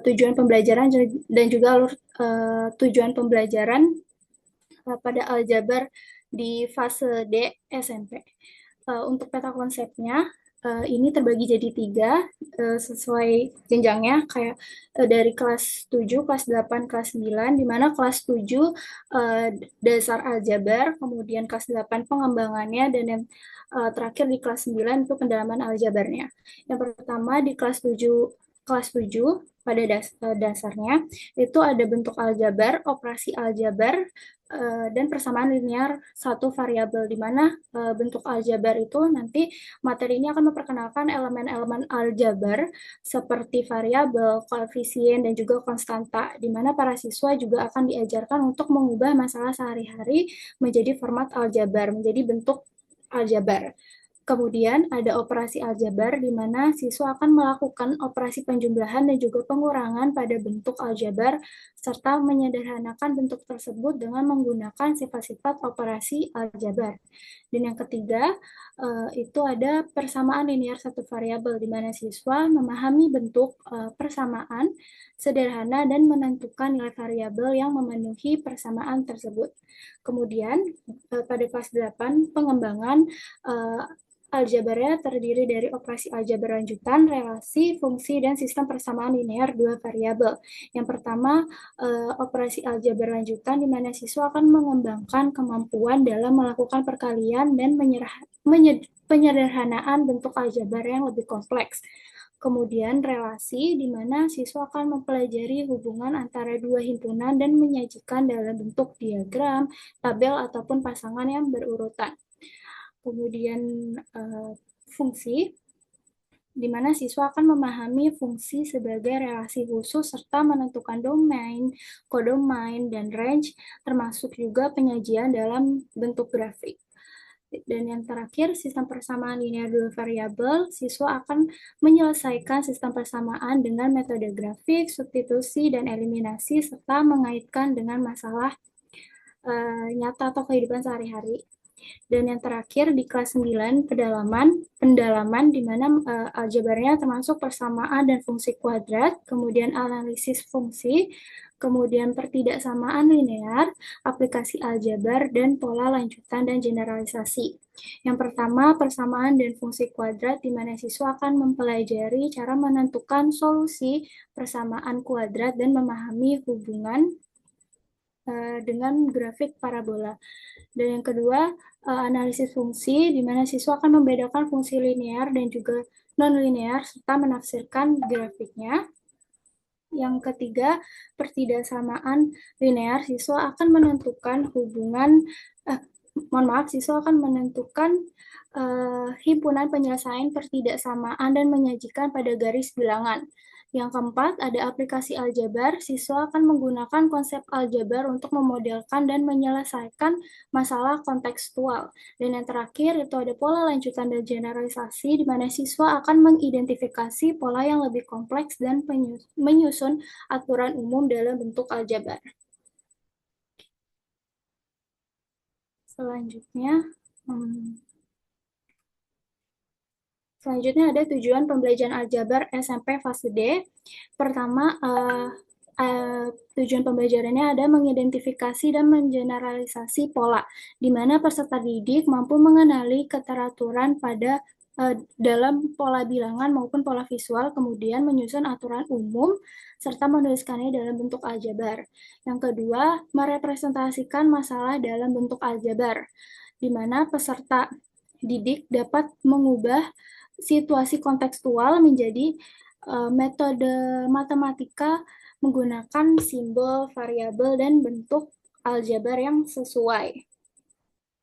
tujuan pembelajaran dan juga alur tujuan pembelajaran pada aljabar di fase D SMP. Untuk peta konsepnya, ini terbagi jadi 3 sesuai jenjangnya, kayak dari kelas 7, kelas 8, kelas 9, di mana kelas 7 dasar aljabar, kemudian kelas 8 pengembangannya, dan yang terakhir di kelas 9 itu pendalaman aljabarnya. Yang pertama di kelas 7 pada dasarnya itu ada bentuk aljabar, operasi aljabar, dan persamaan linear satu variabel, di mana bentuk aljabar itu nanti materi ini akan memperkenalkan elemen-elemen aljabar seperti variabel, koefisien, dan juga konstanta, di mana para siswa juga akan diajarkan untuk mengubah masalah sehari-hari menjadi format aljabar, menjadi bentuk aljabar. Kemudian ada operasi aljabar di mana siswa akan melakukan operasi penjumlahan dan juga pengurangan pada bentuk aljabar serta menyederhanakan bentuk tersebut dengan menggunakan sifat-sifat operasi aljabar. Dan yang ketiga, itu ada persamaan linear satu variabel di mana siswa memahami bentuk persamaan sederhana dan menentukan nilai variabel yang memenuhi persamaan tersebut. Kemudian pada kelas 8 pengembangan aljabarnya terdiri dari operasi aljabar lanjutan, relasi, fungsi, dan sistem persamaan linear dua variabel. Yang pertama, operasi aljabar lanjutan di mana siswa akan mengembangkan kemampuan dalam melakukan perkalian dan penyederhanaan bentuk aljabar yang lebih kompleks. Kemudian relasi di mana siswa akan mempelajari hubungan antara dua himpunan dan menyajikan dalam bentuk diagram, tabel, ataupun pasangan yang berurutan. Kemudian fungsi, di mana siswa akan memahami fungsi sebagai relasi khusus serta menentukan domain, kodomain, dan range, termasuk juga penyajian dalam bentuk grafik. Dan yang terakhir, sistem persamaan linear dua variabel, siswa akan menyelesaikan sistem persamaan dengan metode grafik, substitusi, dan eliminasi, serta mengaitkan dengan masalah nyata atau kehidupan sehari-hari. Dan yang terakhir di kelas 9 pendalaman di mana aljabarnya termasuk persamaan dan fungsi kuadrat, kemudian analisis fungsi, kemudian pertidaksamaan linear, aplikasi aljabar, dan pola lanjutan dan generalisasi. Yang pertama, persamaan dan fungsi kuadrat di mana siswa akan mempelajari cara menentukan solusi persamaan kuadrat dan memahami hubungan dengan grafik parabola. Dan yang kedua, analisis fungsi, di mana siswa akan membedakan fungsi linear dan juga non-linear, serta menafsirkan grafiknya. Yang ketiga, pertidaksamaan linear, siswa akan menentukan siswa akan menentukan himpunan penyelesaian pertidaksamaan dan menyajikan pada garis bilangan. Yang keempat, ada aplikasi aljabar. Siswa akan menggunakan konsep aljabar untuk memodelkan dan menyelesaikan masalah kontekstual. Dan yang terakhir, itu ada pola lanjutan dan generalisasi, di mana siswa akan mengidentifikasi pola yang lebih kompleks dan menyusun aturan umum dalam bentuk aljabar. Selanjutnya ada tujuan pembelajaran aljabar SMP fase D. Pertama, tujuan pembelajarannya ada mengidentifikasi dan mengeneralisasi pola, di mana peserta didik mampu mengenali keteraturan pada dalam pola bilangan maupun pola visual, kemudian menyusun aturan umum, serta menuliskannya dalam bentuk aljabar. Yang kedua, merepresentasikan masalah dalam bentuk aljabar, di mana peserta didik dapat mengubah situasi kontekstual menjadi metode matematika menggunakan simbol, variabel, dan bentuk aljabar yang sesuai.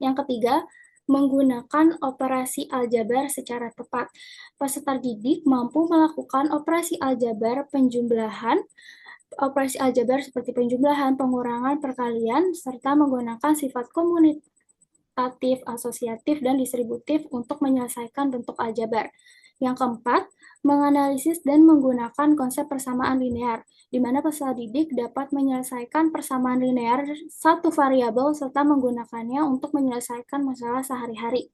Yang ketiga, menggunakan operasi aljabar secara tepat. Peserta didik mampu melakukan operasi aljabar penjumlahan, operasi aljabar seperti penjumlahan, pengurangan, perkalian, serta menggunakan sifat komunitatif, asosiatif, dan distributif untuk menyelesaikan bentuk aljabar. Yang keempat, menganalisis dan menggunakan konsep persamaan linear, di mana peserta didik dapat menyelesaikan persamaan linear satu variabel serta menggunakannya untuk menyelesaikan masalah sehari-hari.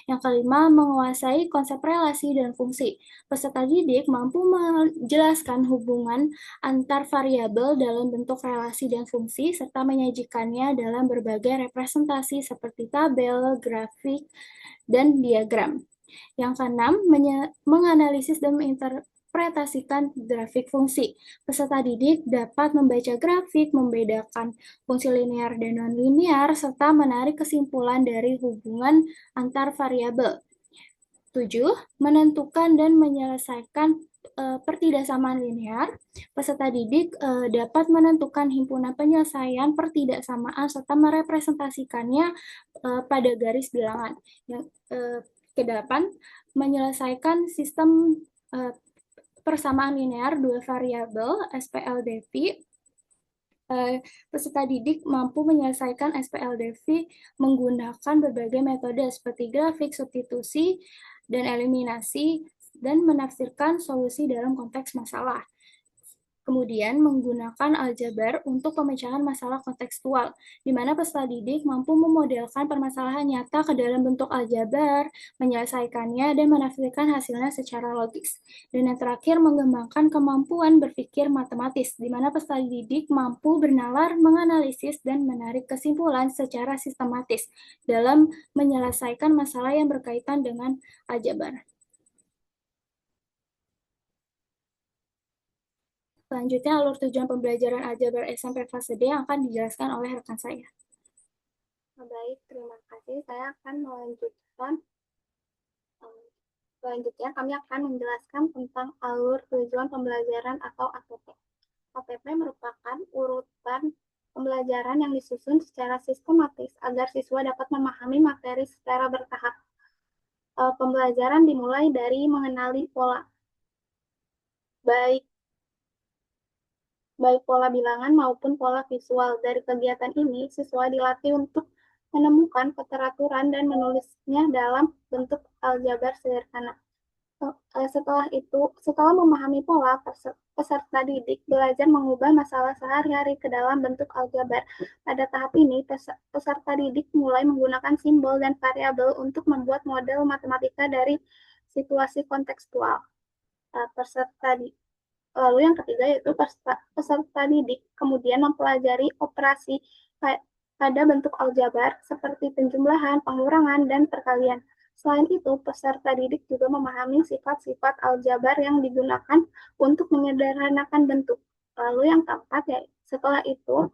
Yang kelima, menguasai konsep relasi dan fungsi. Peserta didik mampu menjelaskan hubungan antar variabel dalam bentuk relasi dan fungsi, serta menyajikannya dalam berbagai representasi seperti tabel, grafik, dan diagram. Yang keenam, menganalisis dan menginterpretasikan grafik fungsi. Peserta didik dapat membaca grafik, membedakan fungsi linear dan non-linear, serta menarik kesimpulan dari hubungan antar variabel. 7. Menentukan dan menyelesaikan pertidaksamaan linear. Peserta didik dapat menentukan himpunan penyelesaian pertidaksamaan serta merepresentasikannya pada garis bilangan. Yang ke-8, menyelesaikan sistem persamaan linear dua variabel SPLDV. peserta didik mampu menyelesaikan SPLDV menggunakan berbagai metode seperti grafik, substitusi, dan eliminasi, dan menafsirkan solusi dalam konteks masalah. Kemudian menggunakan aljabar untuk pemecahan masalah kontekstual, di mana peserta didik mampu memodelkan permasalahan nyata ke dalam bentuk aljabar, menyelesaikannya, dan menafsirkan hasilnya secara logis. Dan yang terakhir, mengembangkan kemampuan berpikir matematis, di mana peserta didik mampu bernalar, menganalisis, dan menarik kesimpulan secara sistematis dalam menyelesaikan masalah yang berkaitan dengan aljabar. Selanjutnya, alur tujuan pembelajaran aljabar SMP fase D yang akan dijelaskan oleh rekan saya. Baik, terima kasih. Saya akan melanjutkan. Selanjutnya, kami akan menjelaskan tentang alur tujuan pembelajaran atau ATP. ATP merupakan urutan pembelajaran yang disusun secara sistematis agar siswa dapat memahami materi secara bertahap. Pembelajaran dimulai dari mengenali pola, baik pola bilangan maupun pola visual. Dari kegiatan ini, siswa dilatih untuk menemukan keteraturan dan menulisnya dalam bentuk aljabar sederhana. Setelah memahami pola, peserta didik belajar mengubah masalah sehari-hari ke dalam bentuk aljabar. Pada tahap ini, peserta didik mulai menggunakan simbol dan variabel untuk membuat model matematika dari situasi kontekstual. Lalu yang ketiga yaitu peserta didik kemudian mempelajari operasi pada bentuk aljabar seperti penjumlahan, pengurangan, dan perkalian. Selain itu, peserta didik juga memahami sifat-sifat aljabar yang digunakan untuk menyederhanakan bentuk. Lalu yang keempat, ya, setelah itu,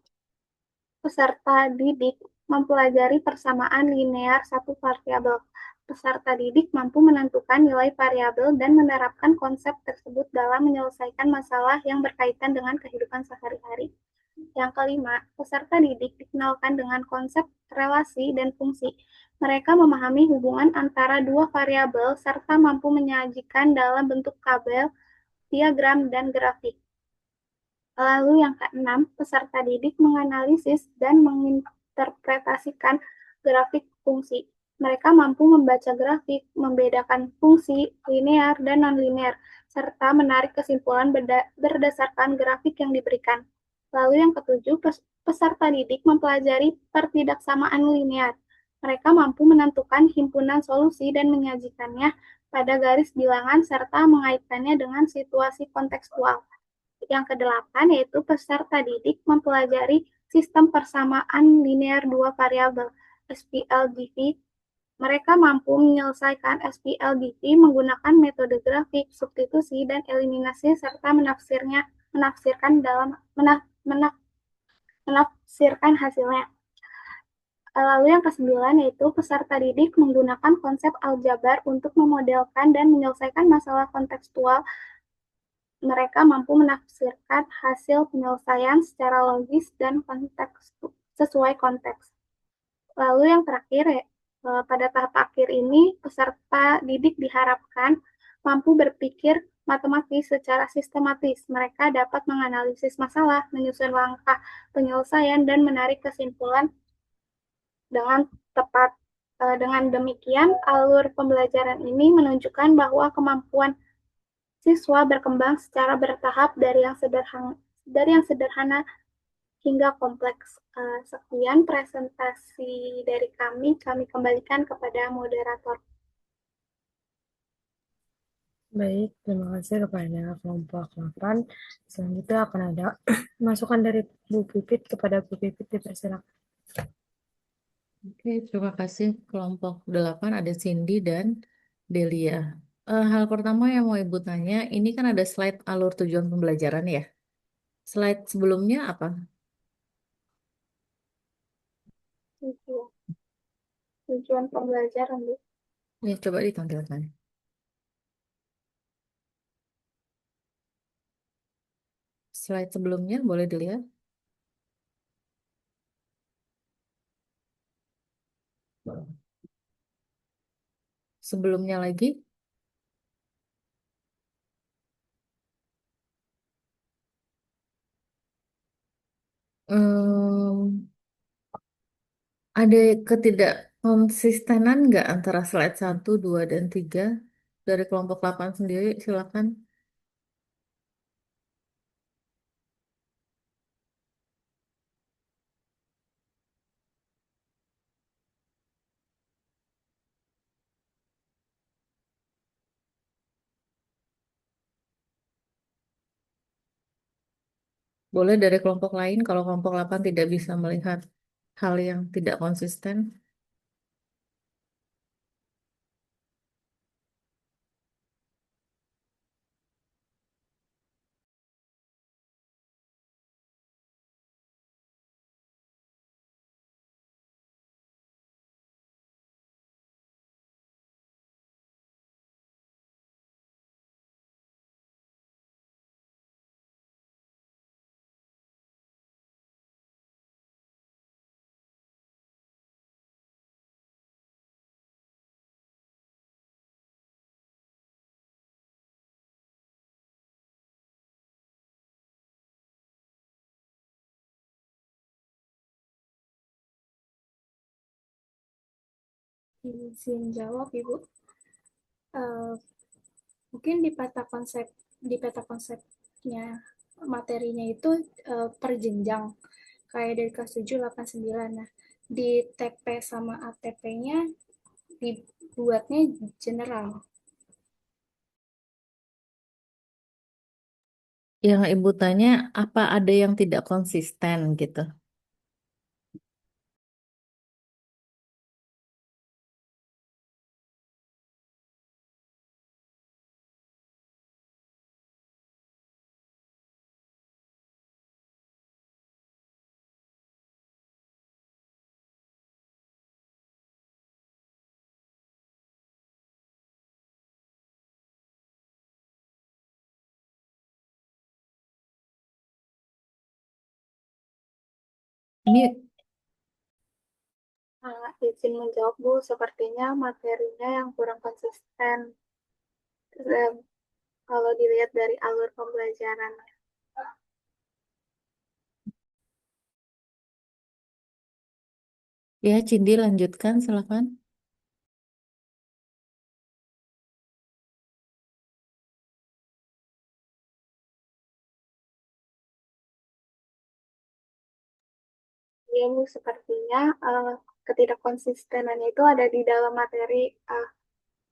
peserta didik mempelajari persamaan linear satu variabel. Peserta didik mampu menentukan nilai variabel dan menerapkan konsep tersebut dalam menyelesaikan masalah yang berkaitan dengan kehidupan sehari-hari. Yang kelima, peserta didik dikenalkan dengan konsep relasi dan fungsi. Mereka memahami hubungan antara dua variabel serta mampu menyajikan dalam bentuk tabel, diagram, dan grafik. Lalu yang keenam, peserta didik menganalisis dan menginterpretasikan grafik fungsi. Mereka mampu membaca grafik, membedakan fungsi linear dan non-linear, serta menarik kesimpulan berdasarkan grafik yang diberikan. Lalu yang ketujuh, peserta didik mempelajari pertidaksamaan linear. Mereka mampu menentukan himpunan solusi dan menyajikannya pada garis bilangan serta mengaitkannya dengan situasi kontekstual. Yang kedelapan yaitu peserta didik mempelajari sistem persamaan linear dua variabel (SPLDV). Mereka mampu menyelesaikan SPLDV menggunakan metode grafik, substitusi, dan eliminasi serta menafsirkan hasilnya. Lalu yang kesembilan yaitu peserta didik menggunakan konsep aljabar untuk memodelkan dan menyelesaikan masalah kontekstual. Mereka mampu menafsirkan hasil penyelesaian secara logis dan sesuai konteks. Lalu yang terakhir, pada tahap akhir ini, peserta didik diharapkan mampu berpikir matematis secara sistematis. Mereka dapat menganalisis masalah, menyusun langkah penyelesaian, dan menarik kesimpulan dengan tepat. Dengan demikian, alur pembelajaran ini menunjukkan bahwa kemampuan siswa berkembang secara bertahap dari yang sederhana hingga kompleks. Sekian presentasi dari kami kembalikan kepada moderator. Baik, terima kasih kepada kelompok 8. Selanjutnya akan ada masukan dari Bu Pipit kepada Bu Pipit, dipersilakan. Oke, terima kasih kelompok 8 ada Cindy dan Delia. Hal pertama yang mau Ibu tanya, ini kan ada slide alur tujuan pembelajaran ya. Slide sebelumnya apa? Tujuan pembelajaran, Bu. Ya, coba ditampilkan. Slide sebelumnya boleh dilihat. Sebelumnya lagi. Hmm, ada ketidakkonsistenan nggak antara slide 1, 2, dan 3 dari kelompok 8 sendiri? Silakan. Boleh dari kelompok lain kalau kelompok 8 tidak bisa melihat hal yang tidak konsisten. Izin jawab, Ibu. Eh, Mungkin di peta konsepnya materinya itu per jenjang kayak dari kelas 7, 8, 9. Nah, di TP sama ATP-nya dibuatnya general. Yang Ibu tanya, apa ada yang tidak konsisten gitu? Ini Izin menjawab, Bu. Sepertinya materinya yang kurang konsisten. Kalau dilihat dari alur pembelajaran. ya, Cindy lanjutkan, silakan. Ya, Bu, sepertinya ketidakkonsistenannya itu ada di dalam materi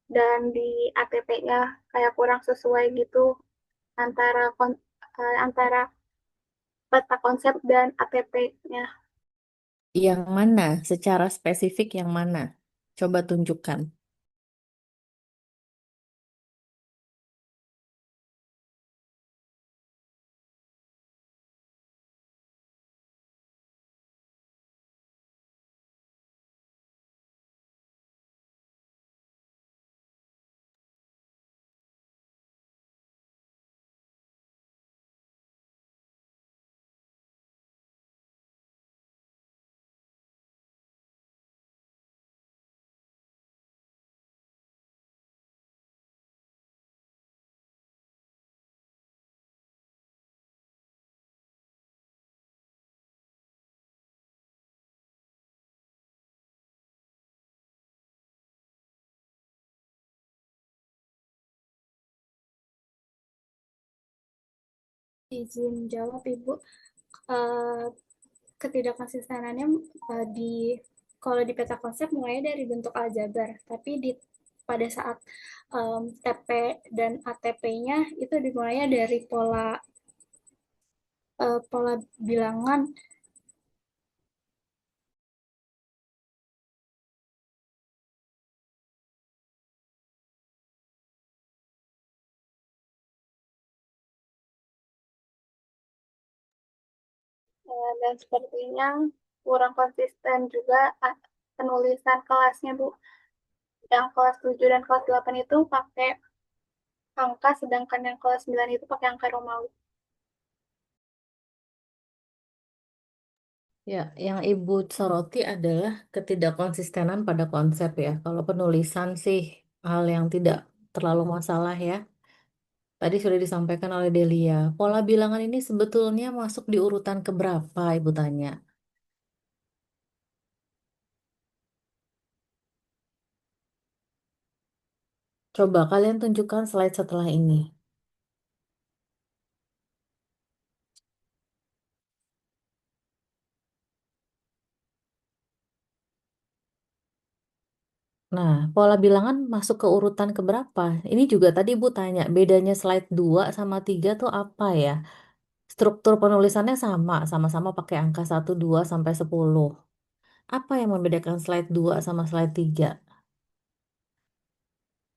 dan di ATP-nya kayak kurang sesuai gitu antara peta konsep dan ATP-nya. Yang mana? Secara spesifik yang mana? Coba tunjukkan. Izin jawab, Ibu. Eh, Ketidakkonsistenannya kalau di peta konsep mulai dari bentuk aljabar, tapi pada saat TP dan ATP-nya itu dimulainya dari pola bilangan. Dan sepertinya kurang konsisten juga penulisan kelasnya, Bu. Yang kelas 7 dan kelas 8 itu pakai angka, sedangkan yang kelas 9 itu pakai angka Romawi. Ya, yang Ibu soroti adalah ketidakkonsistenan pada konsep ya. Kalau penulisan sih hal yang tidak terlalu masalah ya. Tadi sudah disampaikan oleh Delia. Pola bilangan ini sebetulnya masuk di urutan keberapa, Ibu tanya? Coba kalian tunjukkan slide setelah ini. Nah, pola bilangan masuk ke urutan keberapa? Ini juga tadi Ibu tanya, bedanya slide 2 sama 3 tuh apa ya? Struktur penulisannya sama, sama-sama pakai angka 1, 2, sampai 10. Apa yang membedakan slide 2 sama slide 3?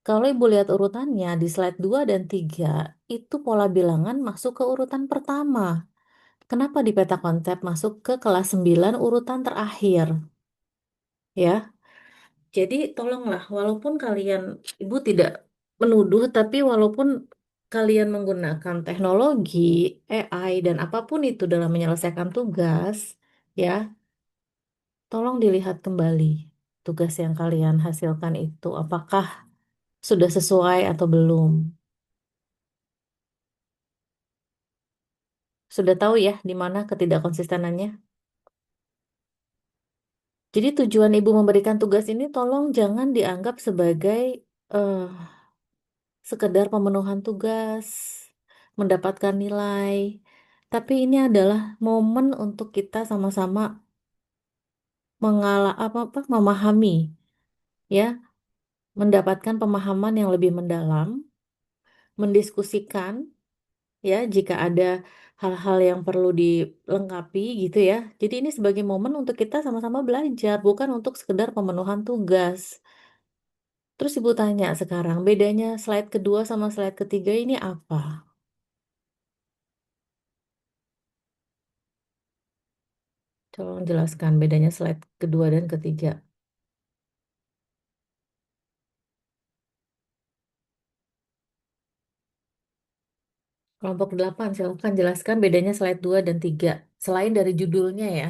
Kalau Ibu lihat urutannya di slide 2 dan 3, itu pola bilangan masuk ke urutan pertama. Kenapa di peta konsep masuk ke kelas 9 urutan terakhir? Ya, jadi tolonglah, walaupun kalian, Ibu tidak menuduh, tapi walaupun kalian menggunakan teknologi, AI, dan apapun itu dalam menyelesaikan tugas, ya, tolong dilihat kembali tugas yang kalian hasilkan itu, apakah sudah sesuai atau belum. Sudah tahu ya di mana ketidakkonsistenannya? Jadi tujuan Ibu memberikan tugas ini tolong jangan dianggap sebagai eh, sekedar pemenuhan tugas, mendapatkan nilai. Tapi ini adalah momen untuk kita sama-sama memahami, ya, mendapatkan pemahaman yang lebih mendalam, mendiskusikan, ya, jika ada hal-hal yang perlu dilengkapi gitu ya. Jadi ini sebagai momen untuk kita sama-sama belajar, bukan untuk sekedar pemenuhan tugas. Terus Ibu tanya sekarang, bedanya slide kedua sama slide ketiga ini apa? Tolong jelaskan bedanya slide kedua dan ketiga. Kelompok 8, silakan jelaskan bedanya slide 2 dan 3. Selain dari judulnya ya.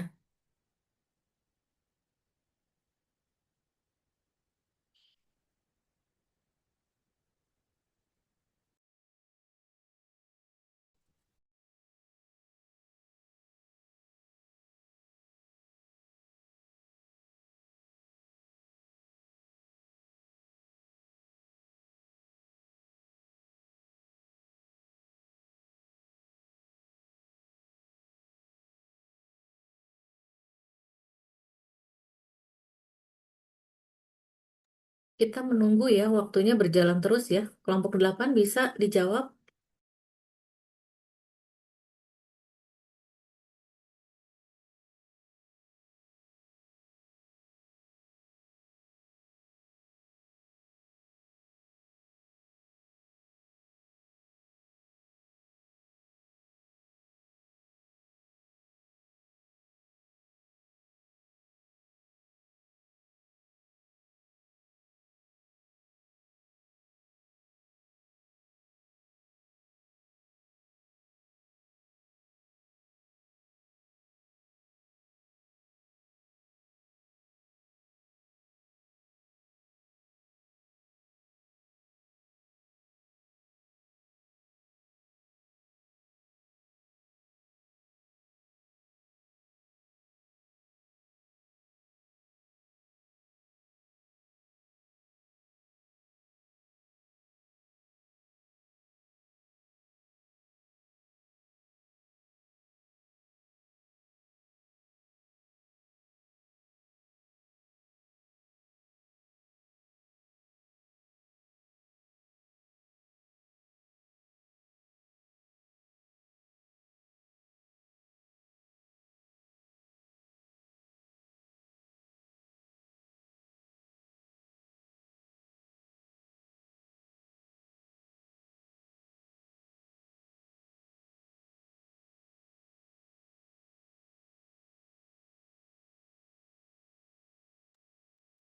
Kita menunggu ya, waktunya berjalan terus ya. Kelompok 8 bisa dijawab.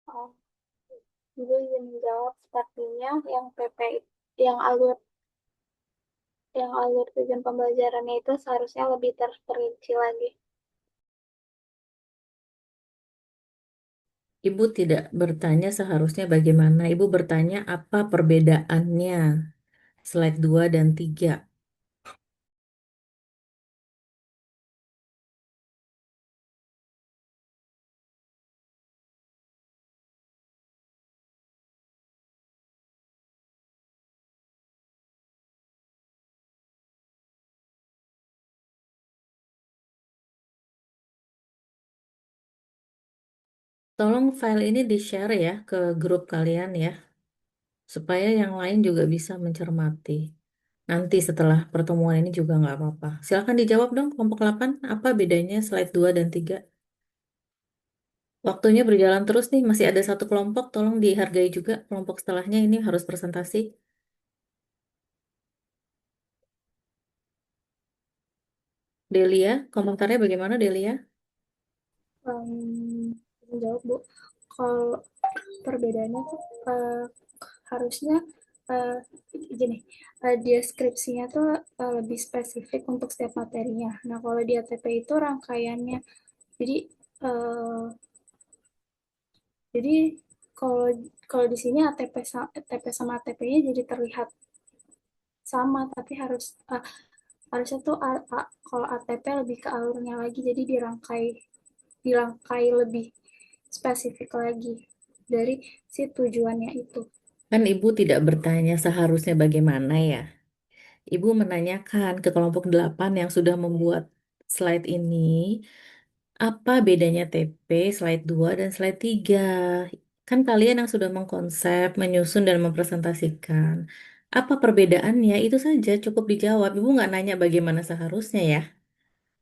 Oh, Ibu izin menjawab, sepertinya yang PP yang alur tujuan pembelajarannya itu seharusnya lebih terperinci lagi. Ibu tidak bertanya seharusnya bagaimana. Ibu bertanya apa perbedaannya. slide 2 dan 3. Tolong file ini di-share ya ke grup kalian ya, supaya yang lain juga bisa mencermati. Nanti setelah pertemuan ini juga nggak apa-apa. Silakan dijawab dong kelompok 8, apa bedanya slide 2 dan 3? Waktunya berjalan terus nih, masih ada satu kelompok, tolong dihargai juga kelompok setelahnya ini harus presentasi. Delia, komentarnya bagaimana Delia? Menjawab Bu, kalau perbedaannya tuh harusnya eh, gini, deskripsinya tuh lebih spesifik untuk setiap materinya. Nah kalau di ATP itu rangkaiannya, jadi eh, jadi kalau kalau di sini ATP sama ATP-nya jadi terlihat sama, tapi harusnya tuh kalau ATP lebih ke alurnya lagi, jadi dirangkai lebih spesifik lagi dari si tujuannya itu. Kan Ibu tidak bertanya seharusnya bagaimana ya. Ibu menanyakan ke kelompok 8 yang sudah membuat slide ini, apa bedanya TP, slide 2 dan slide 3? Kan kalian yang sudah mengkonsep, menyusun, dan mempresentasikan. Apa perbedaannya? Itu saja cukup dijawab. Ibu nggak nanya bagaimana seharusnya ya.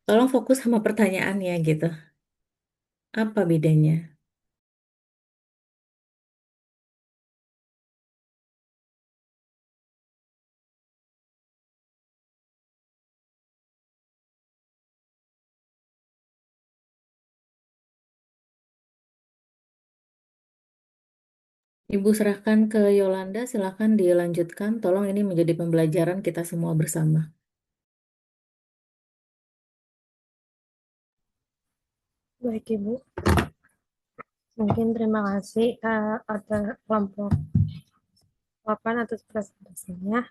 Tolong fokus sama pertanyaannya gitu. Apa bedanya? Ibu serahkan ke Yolanda, silakan dilanjutkan. Tolong ini menjadi pembelajaran kita semua bersama. Baik Ibu, mungkin terima kasih atas kelompok 8 atas presentasinya.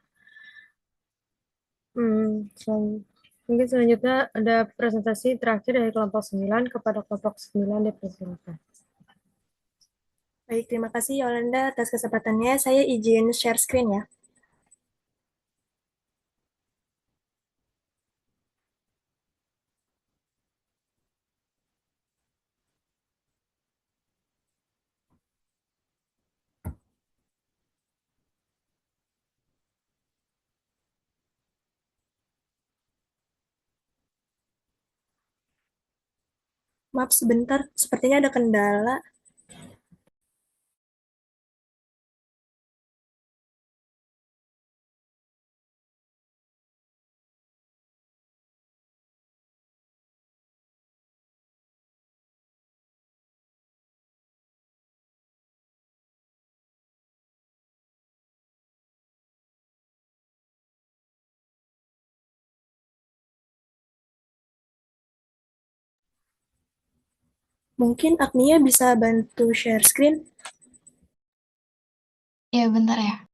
Mungkin selanjutnya ada presentasi terakhir dari kelompok 9 kepada kelompok 9 dipersilakan. Baik, terima kasih Yolanda atas kesempatannya. Saya izin share screen ya. Maaf sebentar, sepertinya ada kendala. Mungkin Agnia bisa bantu share screen. Ya, bentar ya.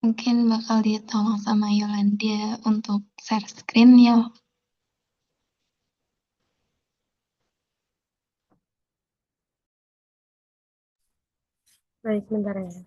Mungkin bakal ditolong sama Yolanda untuk share screen ya. Baik, bentar ya.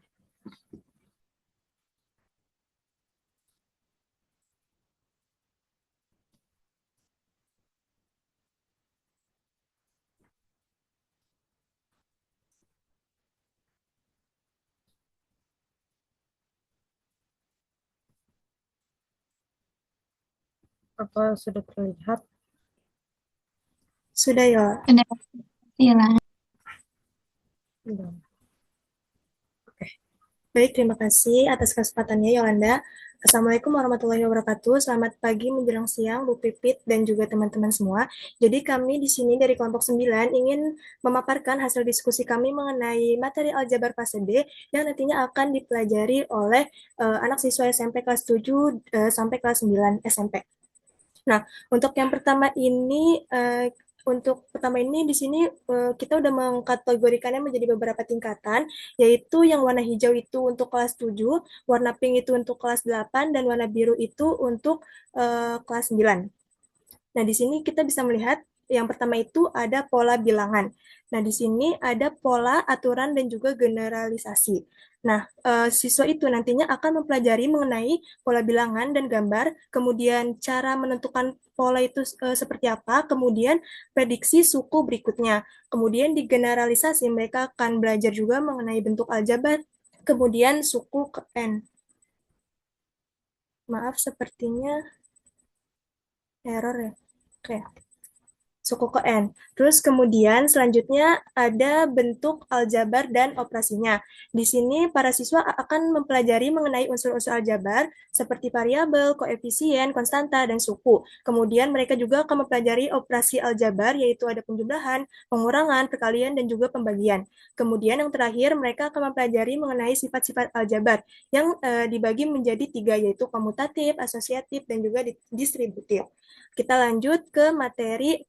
Apa sudah terlihat? Sudah ya. Sudah, silakan. Sudah. Baik, terima kasih atas kesempatannya Yolanda. Assalamualaikum warahmatullahi wabarakatuh. Selamat pagi menjelang siang, Bu Pipit dan juga teman-teman semua. Jadi kami di sini dari kelompok 9 ingin memaparkan hasil diskusi kami mengenai materi aljabar fase D yang nantinya akan dipelajari oleh anak siswa SMP kelas 7 sampai kelas 9 SMP. Nah, untuk yang pertama ini di sini kita udah mengkategorikannya menjadi beberapa tingkatan, yaitu yang warna hijau itu untuk kelas 7, warna pink itu untuk kelas 8, dan warna biru itu untuk kelas 9. Nah, di sini kita bisa melihat yang pertama itu ada pola bilangan. Nah, di sini ada pola, aturan, dan juga generalisasi. Nah, siswa itu nantinya akan mempelajari mengenai pola bilangan dan gambar, kemudian cara menentukan pola itu seperti apa, kemudian prediksi suku berikutnya. Kemudian di generalisasi mereka akan belajar juga mengenai bentuk aljabar, kemudian suku ke N. Maaf, sepertinya error ya. Oke. Suku ke N. Terus kemudian selanjutnya ada bentuk aljabar dan operasinya. Di sini para siswa akan mempelajari mengenai unsur-unsur aljabar seperti variabel, koefisien, konstanta, dan suku. Kemudian mereka juga akan mempelajari operasi aljabar yaitu ada penjumlahan, pengurangan, perkalian, dan juga pembagian. Kemudian yang terakhir mereka akan mempelajari mengenai sifat-sifat aljabar yang dibagi menjadi 3 yaitu komutatif, asosiatif, dan juga distributif. Kita lanjut ke materi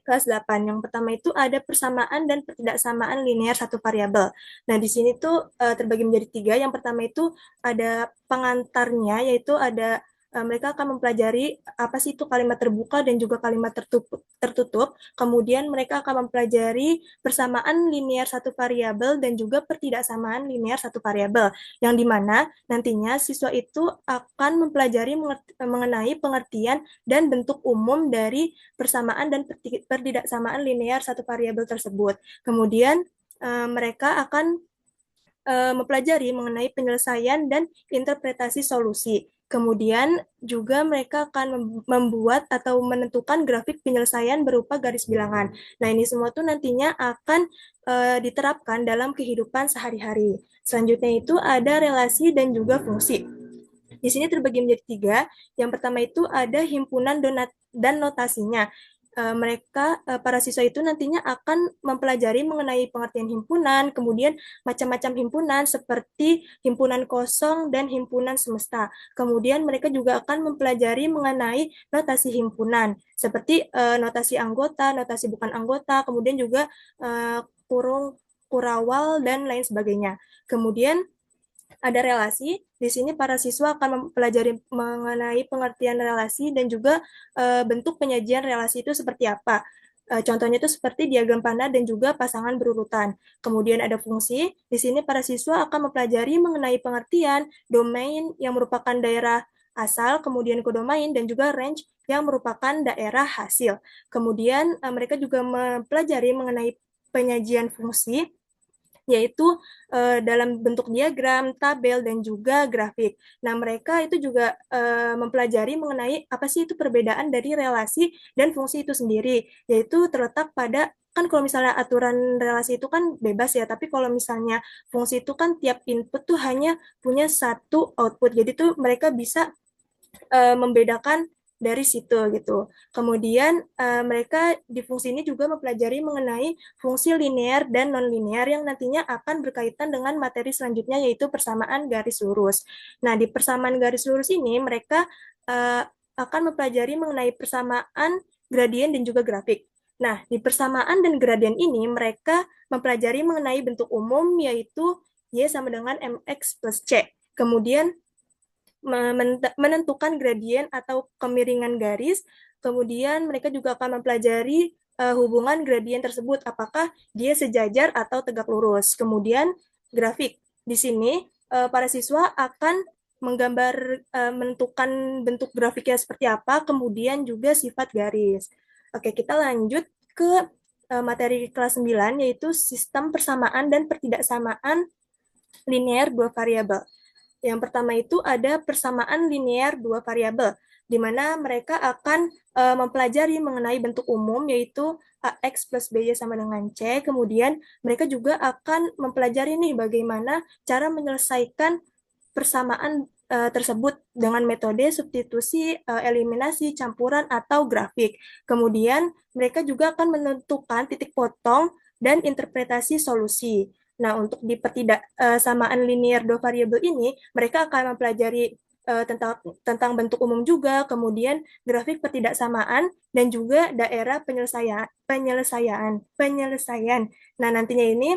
kelas 8. Yang pertama itu ada persamaan dan ketidaksamaan linear satu variabel. Nah, di sini tuh terbagi menjadi 3. Yang pertama itu ada pengantarnya, yaitu ada mereka akan mempelajari apa sih itu kalimat terbuka dan juga kalimat tertutup. Kemudian mereka akan mempelajari persamaan linear satu variabel dan juga pertidaksamaan linear satu variabel. Yang dimana nantinya siswa itu akan mempelajari mengenai pengertian dan bentuk umum dari persamaan dan pertidaksamaan linear satu variabel tersebut. Kemudian mereka akan mempelajari mengenai penyelesaian dan interpretasi solusi. Kemudian juga mereka akan membuat atau menentukan grafik penyelesaian berupa garis bilangan. Nah, ini semua tuh nantinya akan diterapkan dalam kehidupan sehari-hari. Selanjutnya itu ada relasi dan juga fungsi. Di sini terbagi menjadi 3. Yang pertama itu ada himpunan dan notasinya. Para siswa itu nantinya akan mempelajari mengenai pengertian himpunan, kemudian macam-macam himpunan seperti himpunan kosong dan himpunan semesta. Kemudian mereka juga akan mempelajari mengenai notasi himpunan, seperti notasi anggota, notasi bukan anggota, kemudian juga kurung, kurawal, dan lain sebagainya. Kemudian ada relasi. Di sini para siswa akan mempelajari mengenai pengertian relasi dan juga bentuk penyajian relasi itu seperti apa. Contohnya itu seperti diagram panah dan juga pasangan berurutan. Kemudian ada fungsi. Di sini para siswa akan mempelajari mengenai pengertian domain yang merupakan daerah asal, kemudian kodomain, dan juga range yang merupakan daerah hasil. Kemudian mereka juga mempelajari mengenai penyajian fungsi, yaitu dalam bentuk diagram, tabel, dan juga grafik. Nah, mereka itu juga mempelajari mengenai apa sih itu perbedaan dari relasi dan fungsi itu sendiri, yaitu terletak pada kan kalau misalnya aturan relasi itu kan bebas ya, tapi kalau misalnya fungsi itu kan tiap input tuh hanya punya satu output, jadi tuh mereka bisa membedakan dari situ gitu. Kemudian mereka di fungsi ini juga mempelajari mengenai fungsi linear dan non-linear yang nantinya akan berkaitan dengan materi selanjutnya yaitu persamaan garis lurus. Nah, di persamaan garis lurus ini mereka akan mempelajari mengenai persamaan gradien dan juga grafik. Nah, di persamaan dan gradien ini mereka mempelajari mengenai bentuk umum yaitu Y sama dengan MX plus C. Kemudian menentukan gradien atau kemiringan garis, kemudian mereka juga akan mempelajari hubungan gradien tersebut, apakah dia sejajar atau tegak lurus. Kemudian grafik. Di sini para siswa akan menentukan bentuk grafiknya seperti apa, kemudian juga sifat garis. Oke, kita lanjut ke materi kelas 9, yaitu sistem persamaan dan pertidaksamaan linear dua variabel. Yang pertama itu ada persamaan linear dua variabel. di mana mereka akan mempelajari mengenai bentuk umum, yaitu AX plus BY sama dengan C. Kemudian mereka juga akan mempelajari nih bagaimana cara menyelesaikan persamaan tersebut dengan metode substitusi, eliminasi, campuran, atau grafik. Kemudian mereka juga akan menentukan titik potong dan interpretasi solusi. Nah, untuk di pertidaksamaan linear dua variabel ini, mereka akan mempelajari tentang bentuk umum juga, kemudian grafik pertidaksamaan, dan juga daerah penyelesaian. Nah, nantinya ini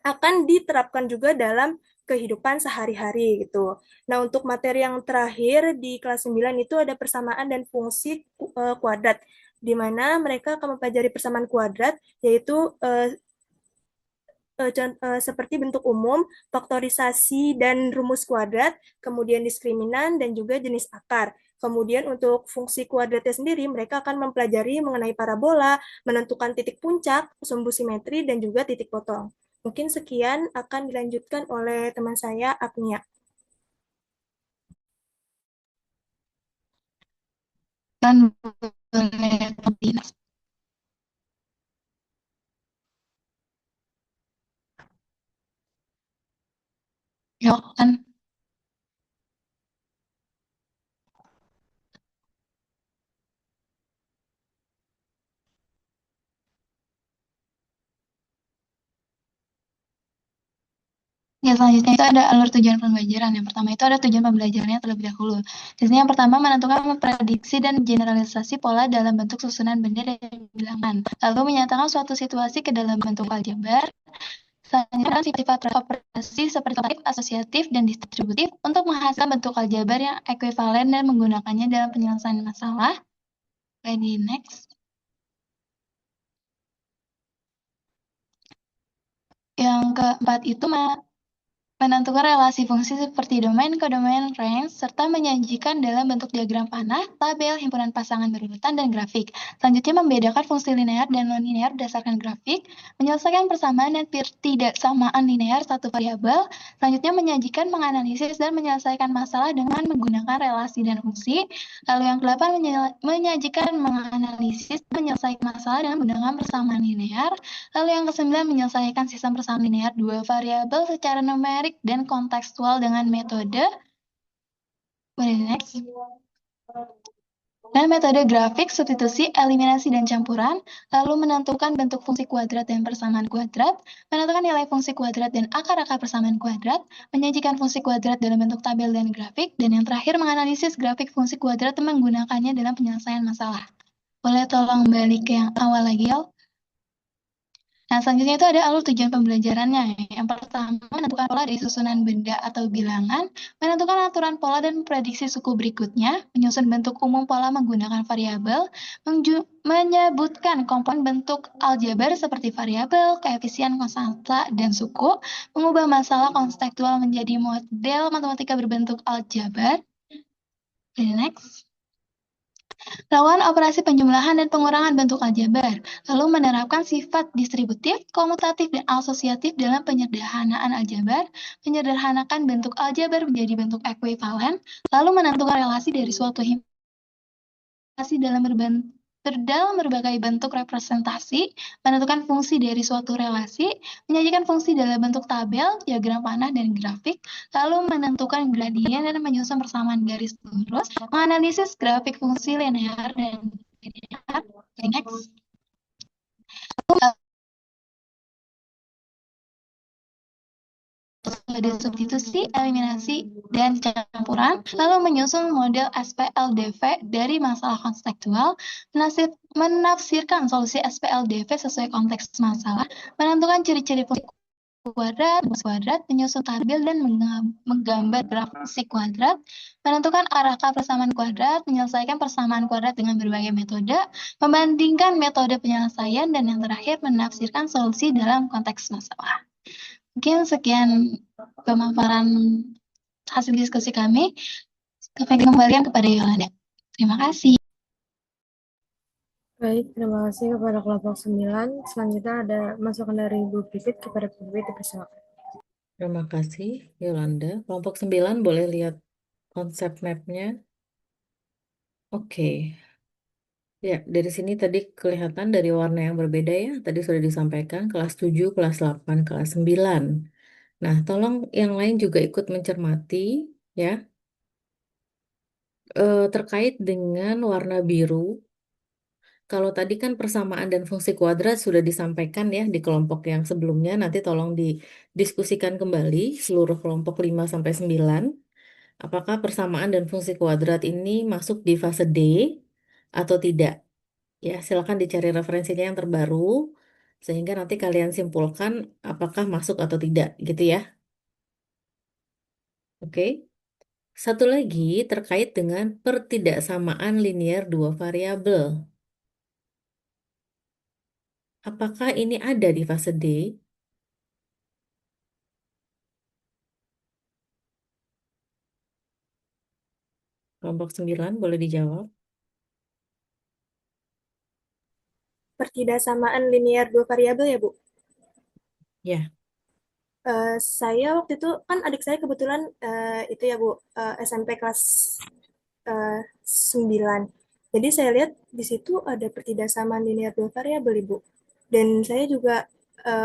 akan diterapkan juga dalam kehidupan sehari-hari gitu. Nah, untuk materi yang terakhir di kelas 9 itu ada persamaan dan fungsi kuadrat, di mana mereka akan mempelajari persamaan kuadrat, yaitu seperti bentuk umum, faktorisasi dan rumus kuadrat, kemudian diskriminan, dan juga jenis akar. Kemudian untuk fungsi kuadratnya sendiri, mereka akan mempelajari mengenai parabola, menentukan titik puncak, sumbu simetri, dan juga titik potong. Mungkin sekian akan dilanjutkan oleh teman saya, Agnia. Kan boleh Tina. Ya kan. Ya, selanjutnya itu ada alur tujuan pembelajaran. Yang pertama itu ada tujuan pembelajarannya terlebih dahulu. Di sini yang pertama menentukan memprediksi dan generalisasi pola dalam bentuk susunan benda dan bilangan. Lalu menyatakan suatu situasi ke dalam bentuk aljabar. Selanjutnya sifat operasi seperti kualitatif, asosiatif, dan distributif untuk menghasilkan bentuk aljabar yang ekuivalen dan menggunakannya dalam penyelesaian masalah. Ready, next. Yang keempat itu menentukan relasi fungsi seperti domain, kodomain, range, serta menyajikan dalam bentuk diagram panah, tabel, himpunan pasangan berurutan, dan grafik. Selanjutnya membedakan fungsi linear dan non-linear berdasarkan grafik, menyelesaikan persamaan dan ketidaksamaan linear satu variabel. Selanjutnya menyajikan, menganalisis, dan menyelesaikan masalah dengan menggunakan relasi dan fungsi. Lalu yang ke-8 menyajikan, menganalisis, menyelesaikan masalah dengan menggunakan persamaan linear. Lalu yang ke-9 menyelesaikan sistem persamaan linear dua variabel secara numerik dan kontekstual dengan metode next. Dan metode grafik, substitusi, eliminasi, dan campuran, lalu menentukan bentuk fungsi kuadrat dan persamaan kuadrat, menentukan nilai fungsi kuadrat dan akar-akar persamaan kuadrat, menyajikan fungsi kuadrat dalam bentuk tabel dan grafik, dan yang terakhir menganalisis grafik fungsi kuadrat dan menggunakannya dalam penyelesaian masalah. Boleh tolong balik ke yang awal lagi, Yol? Nah, selanjutnya itu ada alur tujuan pembelajarannya. Yang pertama, menentukan pola dari susunan benda atau bilangan, menentukan aturan pola dan prediksi suku berikutnya, menyusun bentuk umum pola menggunakan variabel, menyebutkan komponen bentuk aljabar seperti variabel, koefisien, konstanta, dan suku, mengubah masalah konstektual menjadi model matematika berbentuk aljabar. Next. Melakukan operasi penjumlahan dan pengurangan bentuk aljabar, lalu menerapkan sifat distributif, komutatif, dan asosiatif dalam penyederhanaan aljabar, menyederhanakan bentuk aljabar menjadi bentuk ekuivalen, lalu menentukan relasi dari suatu relasi dalam berbagai bentuk representasi, menentukan fungsi dari suatu relasi, menyajikan fungsi dalam bentuk tabel, diagram panah, dan grafik, lalu menentukan gradien dan menyusun persamaan garis lurus, menganalisis grafik fungsi linear dan linear. Next. Metode substitusi, eliminasi, dan campuran, lalu menyusun model SPLDV dari masalah konstektual, menafsirkan solusi SPLDV sesuai konteks masalah, menentukan ciri-ciri fungsi kuadrat, menyusun tabel dan menggambar graf fungsi kuadrat, menentukan arah persamaan kuadrat, menyelesaikan persamaan kuadrat dengan berbagai metode, membandingkan metode penyelesaian, dan yang terakhir menafsirkan solusi dalam konteks masalah. Mungkin sekian pemaparan hasil diskusi kami. Kami kembalikan kepada Yolanda. Terima kasih. Baik, terima kasih kepada kelompok 9. Selanjutnya ada masukan dari Ibu Pipit kepada Bu Pipit, dipersilakan. Terima kasih, Yolanda. Kelompok 9 boleh lihat konsep map-nya. Oke. Ya, dari sini tadi kelihatan dari warna yang berbeda ya. Tadi sudah disampaikan kelas 7, kelas 8, kelas 9. Nah, tolong yang lain juga ikut mencermati ya, terkait dengan warna biru. Kalau tadi kan persamaan dan fungsi kuadrat sudah disampaikan ya di kelompok yang sebelumnya, nanti tolong didiskusikan kembali seluruh kelompok 5 sampai 9. Apakah persamaan dan fungsi kuadrat ini masuk di fase D atau tidak? Ya, silakan dicari referensinya yang terbaru sehingga nanti kalian simpulkan apakah masuk atau tidak gitu ya. Oke. Satu lagi terkait dengan pertidaksamaan linear dua variabel. Apakah ini ada di fase D? Kelompok 9 boleh dijawab. Pertidaksamaan linear dua variabel ya, Bu? Ya, Saya waktu itu kan adik saya kebetulan itu ya Bu, SMP kelas 9. Jadi saya lihat di situ ada pertidaksamaan linear dua variabel Ibu. Dan saya juga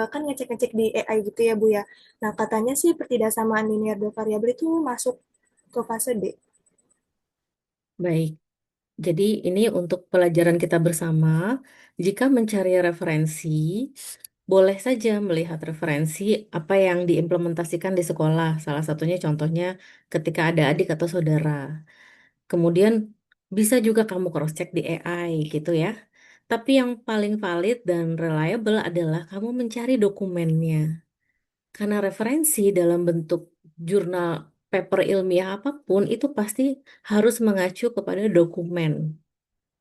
kan ngecek-ngecek di AI gitu ya Bu ya. Nah katanya sih pertidaksamaan linear dua variabel itu masuk ke fase D. baik. Jadi ini untuk pelajaran kita bersama. Jika mencari referensi, boleh saja melihat referensi apa yang diimplementasikan di sekolah. Salah satunya contohnya ketika ada adik atau saudara. Kemudian bisa juga kamu cross-check di AI gitu ya. Tapi yang paling valid dan reliable adalah kamu mencari dokumennya. Karena referensi dalam bentuk jurnal paper ilmiah apapun itu pasti harus mengacu kepada dokumen,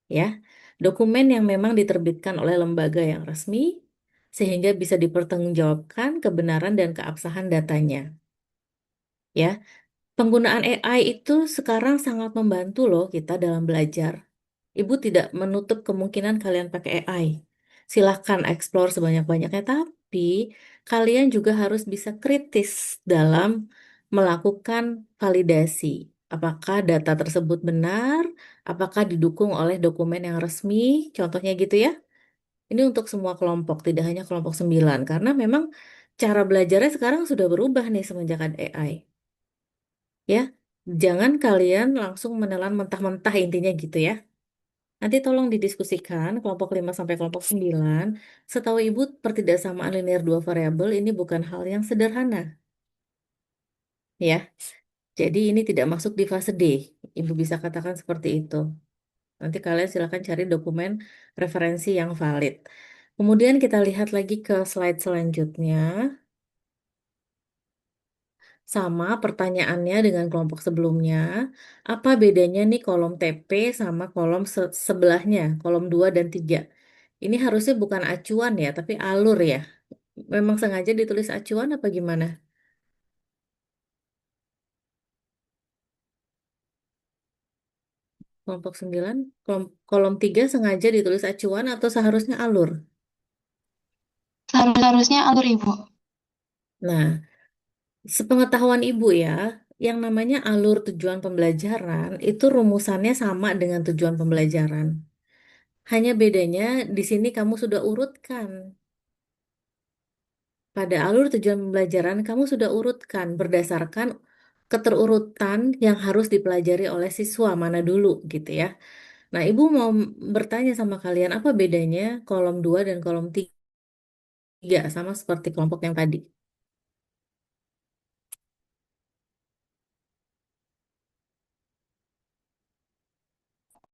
ya. Dokumen yang memang diterbitkan oleh lembaga yang resmi sehingga bisa dipertanggungjawabkan kebenaran dan keabsahan datanya, ya. Penggunaan AI itu sekarang sangat membantu loh kita dalam belajar. Ibu tidak menutup kemungkinan kalian pakai AI. Silahkan explore sebanyak-banyaknya, tapi kalian juga harus bisa kritis dalam melakukan validasi. Apakah data tersebut benar? Apakah didukung oleh dokumen yang resmi? Contohnya gitu ya. Ini untuk semua kelompok, tidak hanya kelompok 9. Karena memang cara belajarnya sekarang sudah berubah nih semenjak ada AI. Ya, jangan kalian langsung menelan mentah-mentah intinya gitu ya. Nanti tolong didiskusikan kelompok 5 sampai kelompok 9. Setahu Ibu, pertidaksamaan linear dua variabel ini bukan hal yang sederhana, ya. Jadi ini tidak masuk di fase D. Ibu bisa katakan seperti itu. Nanti kalian silakan cari dokumen referensi yang valid. Kemudian kita lihat lagi ke slide selanjutnya. Sama pertanyaannya dengan kelompok sebelumnya. Apa bedanya nih kolom TP sama kolom sebelahnya, kolom 2 dan 3? Ini harusnya bukan acuan ya, tapi alur ya. Memang sengaja ditulis acuan apa gimana? Kelompok 9, kolom 3 sengaja ditulis acuan atau seharusnya alur? Seharusnya alur Ibu. Nah, sepengetahuan Ibu ya, yang namanya alur tujuan pembelajaran itu rumusannya sama dengan tujuan pembelajaran. Hanya bedanya di sini kamu sudah urutkan. Pada alur tujuan pembelajaran, kamu sudah urutkan berdasarkan keterurutan yang harus dipelajari oleh siswa mana dulu gitu ya. Nah, Ibu mau bertanya sama kalian apa bedanya kolom 2 dan kolom 3 sama seperti kelompok yang tadi.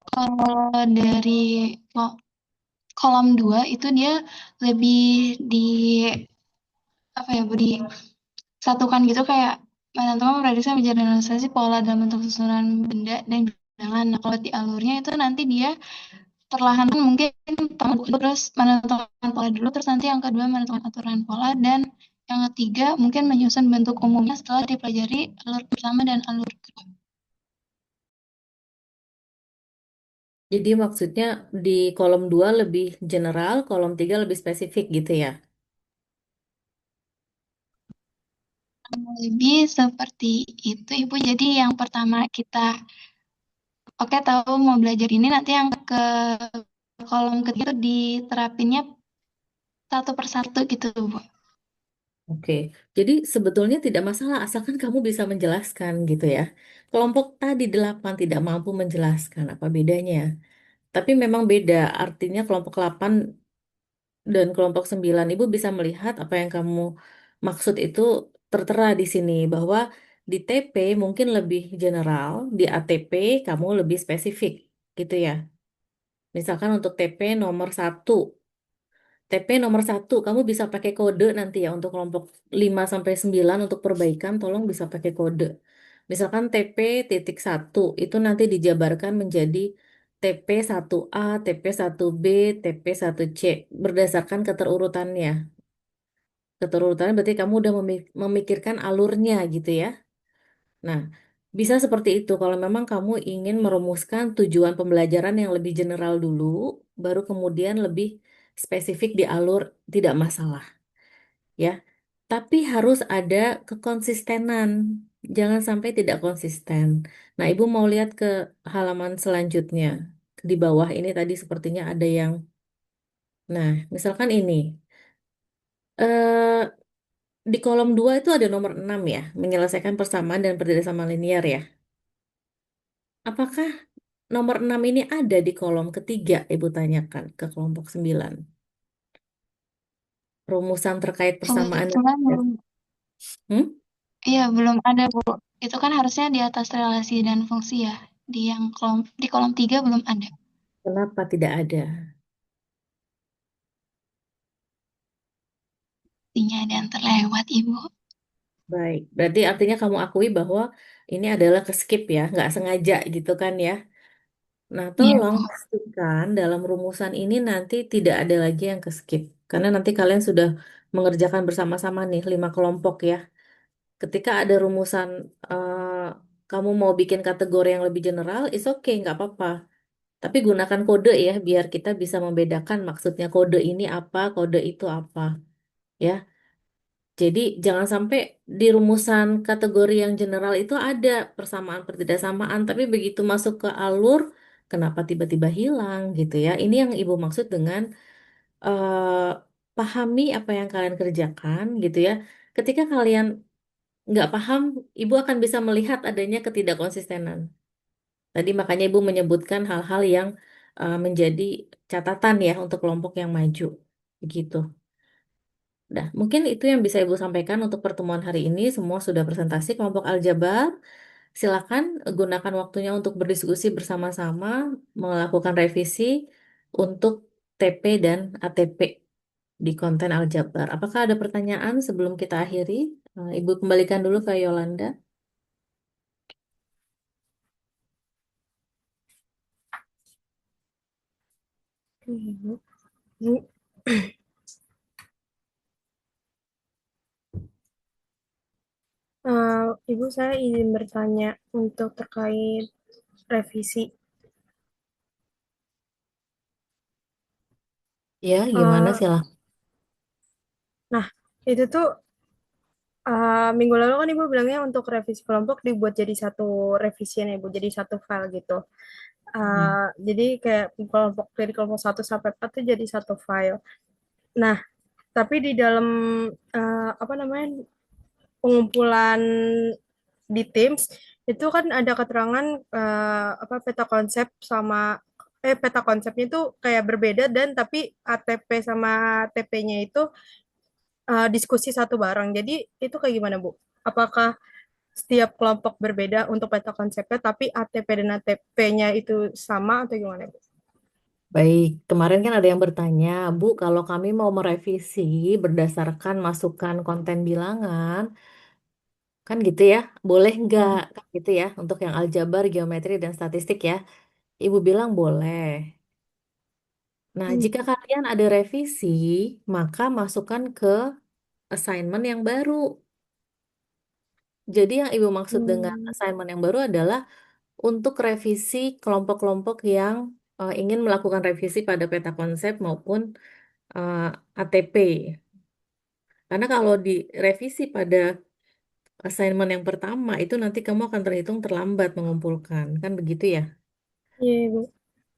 Kalau dari kolom 2 itu dia lebih di apa ya Bu, disatukan gitu kayak menentukan memprediksi menjadi pola dalam bentuk susunan benda dan bilangan. Nah, kalau di alurnya itu nanti dia perlahan mungkin pertama dulu terus menentukan pola dulu, terus nanti yang kedua menentukan aturan pola, dan yang ketiga mungkin menyusun bentuk umumnya setelah dipelajari alur pertama dan alur kedua. Jadi maksudnya di kolom 2 lebih general, kolom 3 lebih spesifik gitu ya. Lebih seperti itu Ibu. Jadi yang pertama kita Oke, tahu mau belajar ini nanti yang ke kolom ketiga itu diterapinnya satu persatu gitu, Bu. Oke, jadi sebetulnya tidak masalah asalkan kamu bisa menjelaskan gitu ya. Kelompok tadi 8 tidak mampu menjelaskan apa bedanya. Tapi memang beda, artinya kelompok 8 dan kelompok 9 Ibu bisa melihat apa yang kamu maksud itu tertera di sini bahwa di TP mungkin lebih general, di ATP kamu lebih spesifik gitu ya. Misalkan untuk TP nomor 1, TP nomor 1 kamu bisa pakai kode nanti ya untuk kelompok 5 sampai 9 untuk perbaikan tolong bisa pakai kode. Misalkan TP titik 1 itu nanti dijabarkan menjadi TP 1A, TP 1B, TP 1C berdasarkan keterurutannya. Keterurutannya berarti kamu udah memikirkan alurnya gitu ya. Nah, bisa seperti itu kalau memang kamu ingin merumuskan tujuan pembelajaran yang lebih general dulu, baru kemudian lebih spesifik di alur tidak masalah ya. Tapi harus ada kekonsistenan. Jangan sampai tidak konsisten. Nah, Ibu mau lihat ke halaman selanjutnya. Di bawah ini tadi sepertinya ada yang, nah, misalkan ini. Eh, di kolom 2 itu ada nomor 6 ya, menyelesaikan persamaan dan berdasar sama linear ya. Apakah nomor 6 ini ada di kolom ketiga, Ibu tanyakan ke kelompok 9. Rumusan terkait persamaan dan Kebetulan belum, Hmm? iya belum ada, Bu. Itu kan harusnya di atas relasi dan fungsi ya. Di kolom 3 belum ada. Kenapa tidak ada? Artinya ada yang terlewat, Ibu. Baik, berarti artinya kamu akui bahwa ini adalah ke skip ya, nggak sengaja gitu kan ya. Nah, Iya, tolong Bu. pastikan dalam rumusan ini nanti tidak ada lagi yang ke skip. Karena nanti kalian sudah mengerjakan bersama-sama nih 5 kelompok ya. Ketika ada rumusan kamu mau bikin kategori yang lebih general, is okay, nggak apa-apa. Tapi gunakan kode ya, biar kita bisa membedakan maksudnya kode ini apa, kode itu apa. Ya, jadi jangan sampai di rumusan kategori yang general itu ada persamaan pertidaksamaan, tapi begitu masuk ke alur, kenapa tiba-tiba hilang gitu ya. Ini yang Ibu maksud dengan pahami apa yang kalian kerjakan gitu ya. Ketika kalian nggak paham, Ibu akan bisa melihat adanya ketidakkonsistenan. Tadi makanya Ibu menyebutkan hal-hal yang menjadi catatan ya untuk kelompok yang maju. Begitu. Nah, mungkin itu yang bisa Ibu sampaikan untuk pertemuan hari ini. Semua sudah presentasi kelompok aljabar. Silakan gunakan waktunya untuk berdiskusi bersama-sama, melakukan revisi untuk TP dan ATP di konten aljabar. Apakah ada pertanyaan sebelum kita akhiri? Ibu kembalikan dulu ke Yolanda. Ibu. Ibu, saya izin bertanya untuk terkait revisi. Ya, gimana Eh, silahkan. nah, itu tuh minggu lalu kan Ibu bilangnya untuk revisi kelompok dibuat jadi satu revisian ya Ibu, jadi satu file gitu. Jadi kayak kelompok dari kelompok 1 sampai 4 tuh jadi satu file. Nah, tapi di dalam apa namanya pengumpulan di Teams itu kan ada keterangan apa peta konsep sama peta konsepnya itu kayak berbeda dan tapi ATP sama TP-nya itu diskusi satu bareng. Jadi itu kayak gimana, Bu? Apakah setiap kelompok berbeda untuk peta konsepnya tapi ATP dan ATP-nya itu sama atau gimana, Bu? Baik, kemarin kan ada yang bertanya, Bu, kalau kami mau merevisi berdasarkan masukan konten bilangan, kan gitu ya, boleh nggak? Kan gitu ya, untuk yang aljabar, geometri, dan statistik ya. Ibu bilang boleh. Nah, Hmm. jika kalian ada revisi, maka masukkan ke assignment yang baru. Jadi yang Ibu maksud dengan Hmm. assignment yang baru adalah untuk revisi kelompok-kelompok yang ingin melakukan revisi pada peta konsep maupun eh, ATP. Karena kalau direvisi pada assignment yang pertama, itu nanti kamu akan terhitung terlambat mengumpulkan. Kan begitu ya? Iya, Ibu.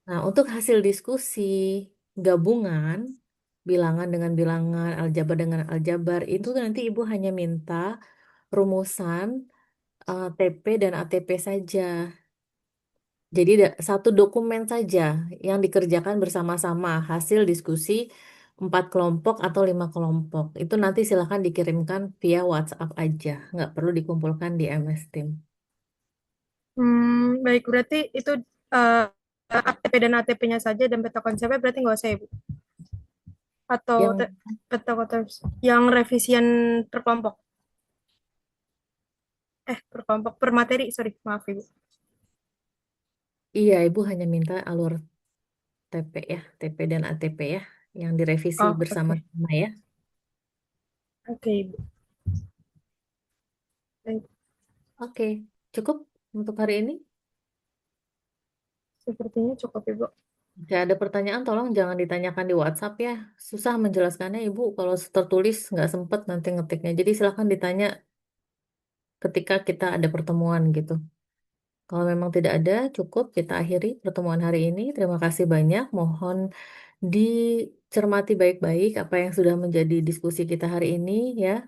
Nah, untuk hasil diskusi gabungan, bilangan dengan bilangan, aljabar dengan aljabar, itu nanti Ibu hanya minta rumusan TP dan ATP saja. Jadi satu dokumen saja yang dikerjakan bersama-sama hasil diskusi 4 kelompok atau 5 kelompok. Itu nanti silakan dikirimkan via WhatsApp aja, nggak perlu dikumpulkan di MS Team. Baik, berarti itu eh, ATP dan ATP-nya saja dan peta konsepnya berarti nggak usah, Ibu? Atau Yang peta konsep yang revisian per kelompok? Per kelompok, per materi, sorry, maaf, Ibu. iya, Ibu hanya minta alur TP ya, TP dan ATP ya, yang direvisi Oh, oke. bersama-sama ya. Oke, Ibu. Baik, Oke, cukup untuk hari ini. sepertinya cukup, Ibu. Jika ada pertanyaan, tolong jangan ditanyakan di WhatsApp ya. Susah menjelaskannya, Ibu. Kalau tertulis nggak sempet nanti ngetiknya. Jadi silakan ditanya ketika kita ada pertemuan gitu. Kalau memang tidak ada, cukup kita akhiri pertemuan hari ini. Terima kasih banyak. Mohon dicermati baik-baik apa yang sudah menjadi diskusi kita hari ini ya,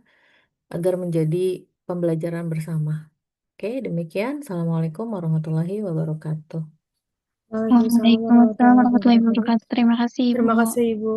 agar menjadi pembelajaran bersama. Oke, demikian. Assalamualaikum warahmatullahi wabarakatuh. Waalaikumsalam Waalaikumsalam warahmatullahi warahmatullahi wabarakatuh. wabarakatuh. Terima kasih, Ibu. Terima kasih, Ibu.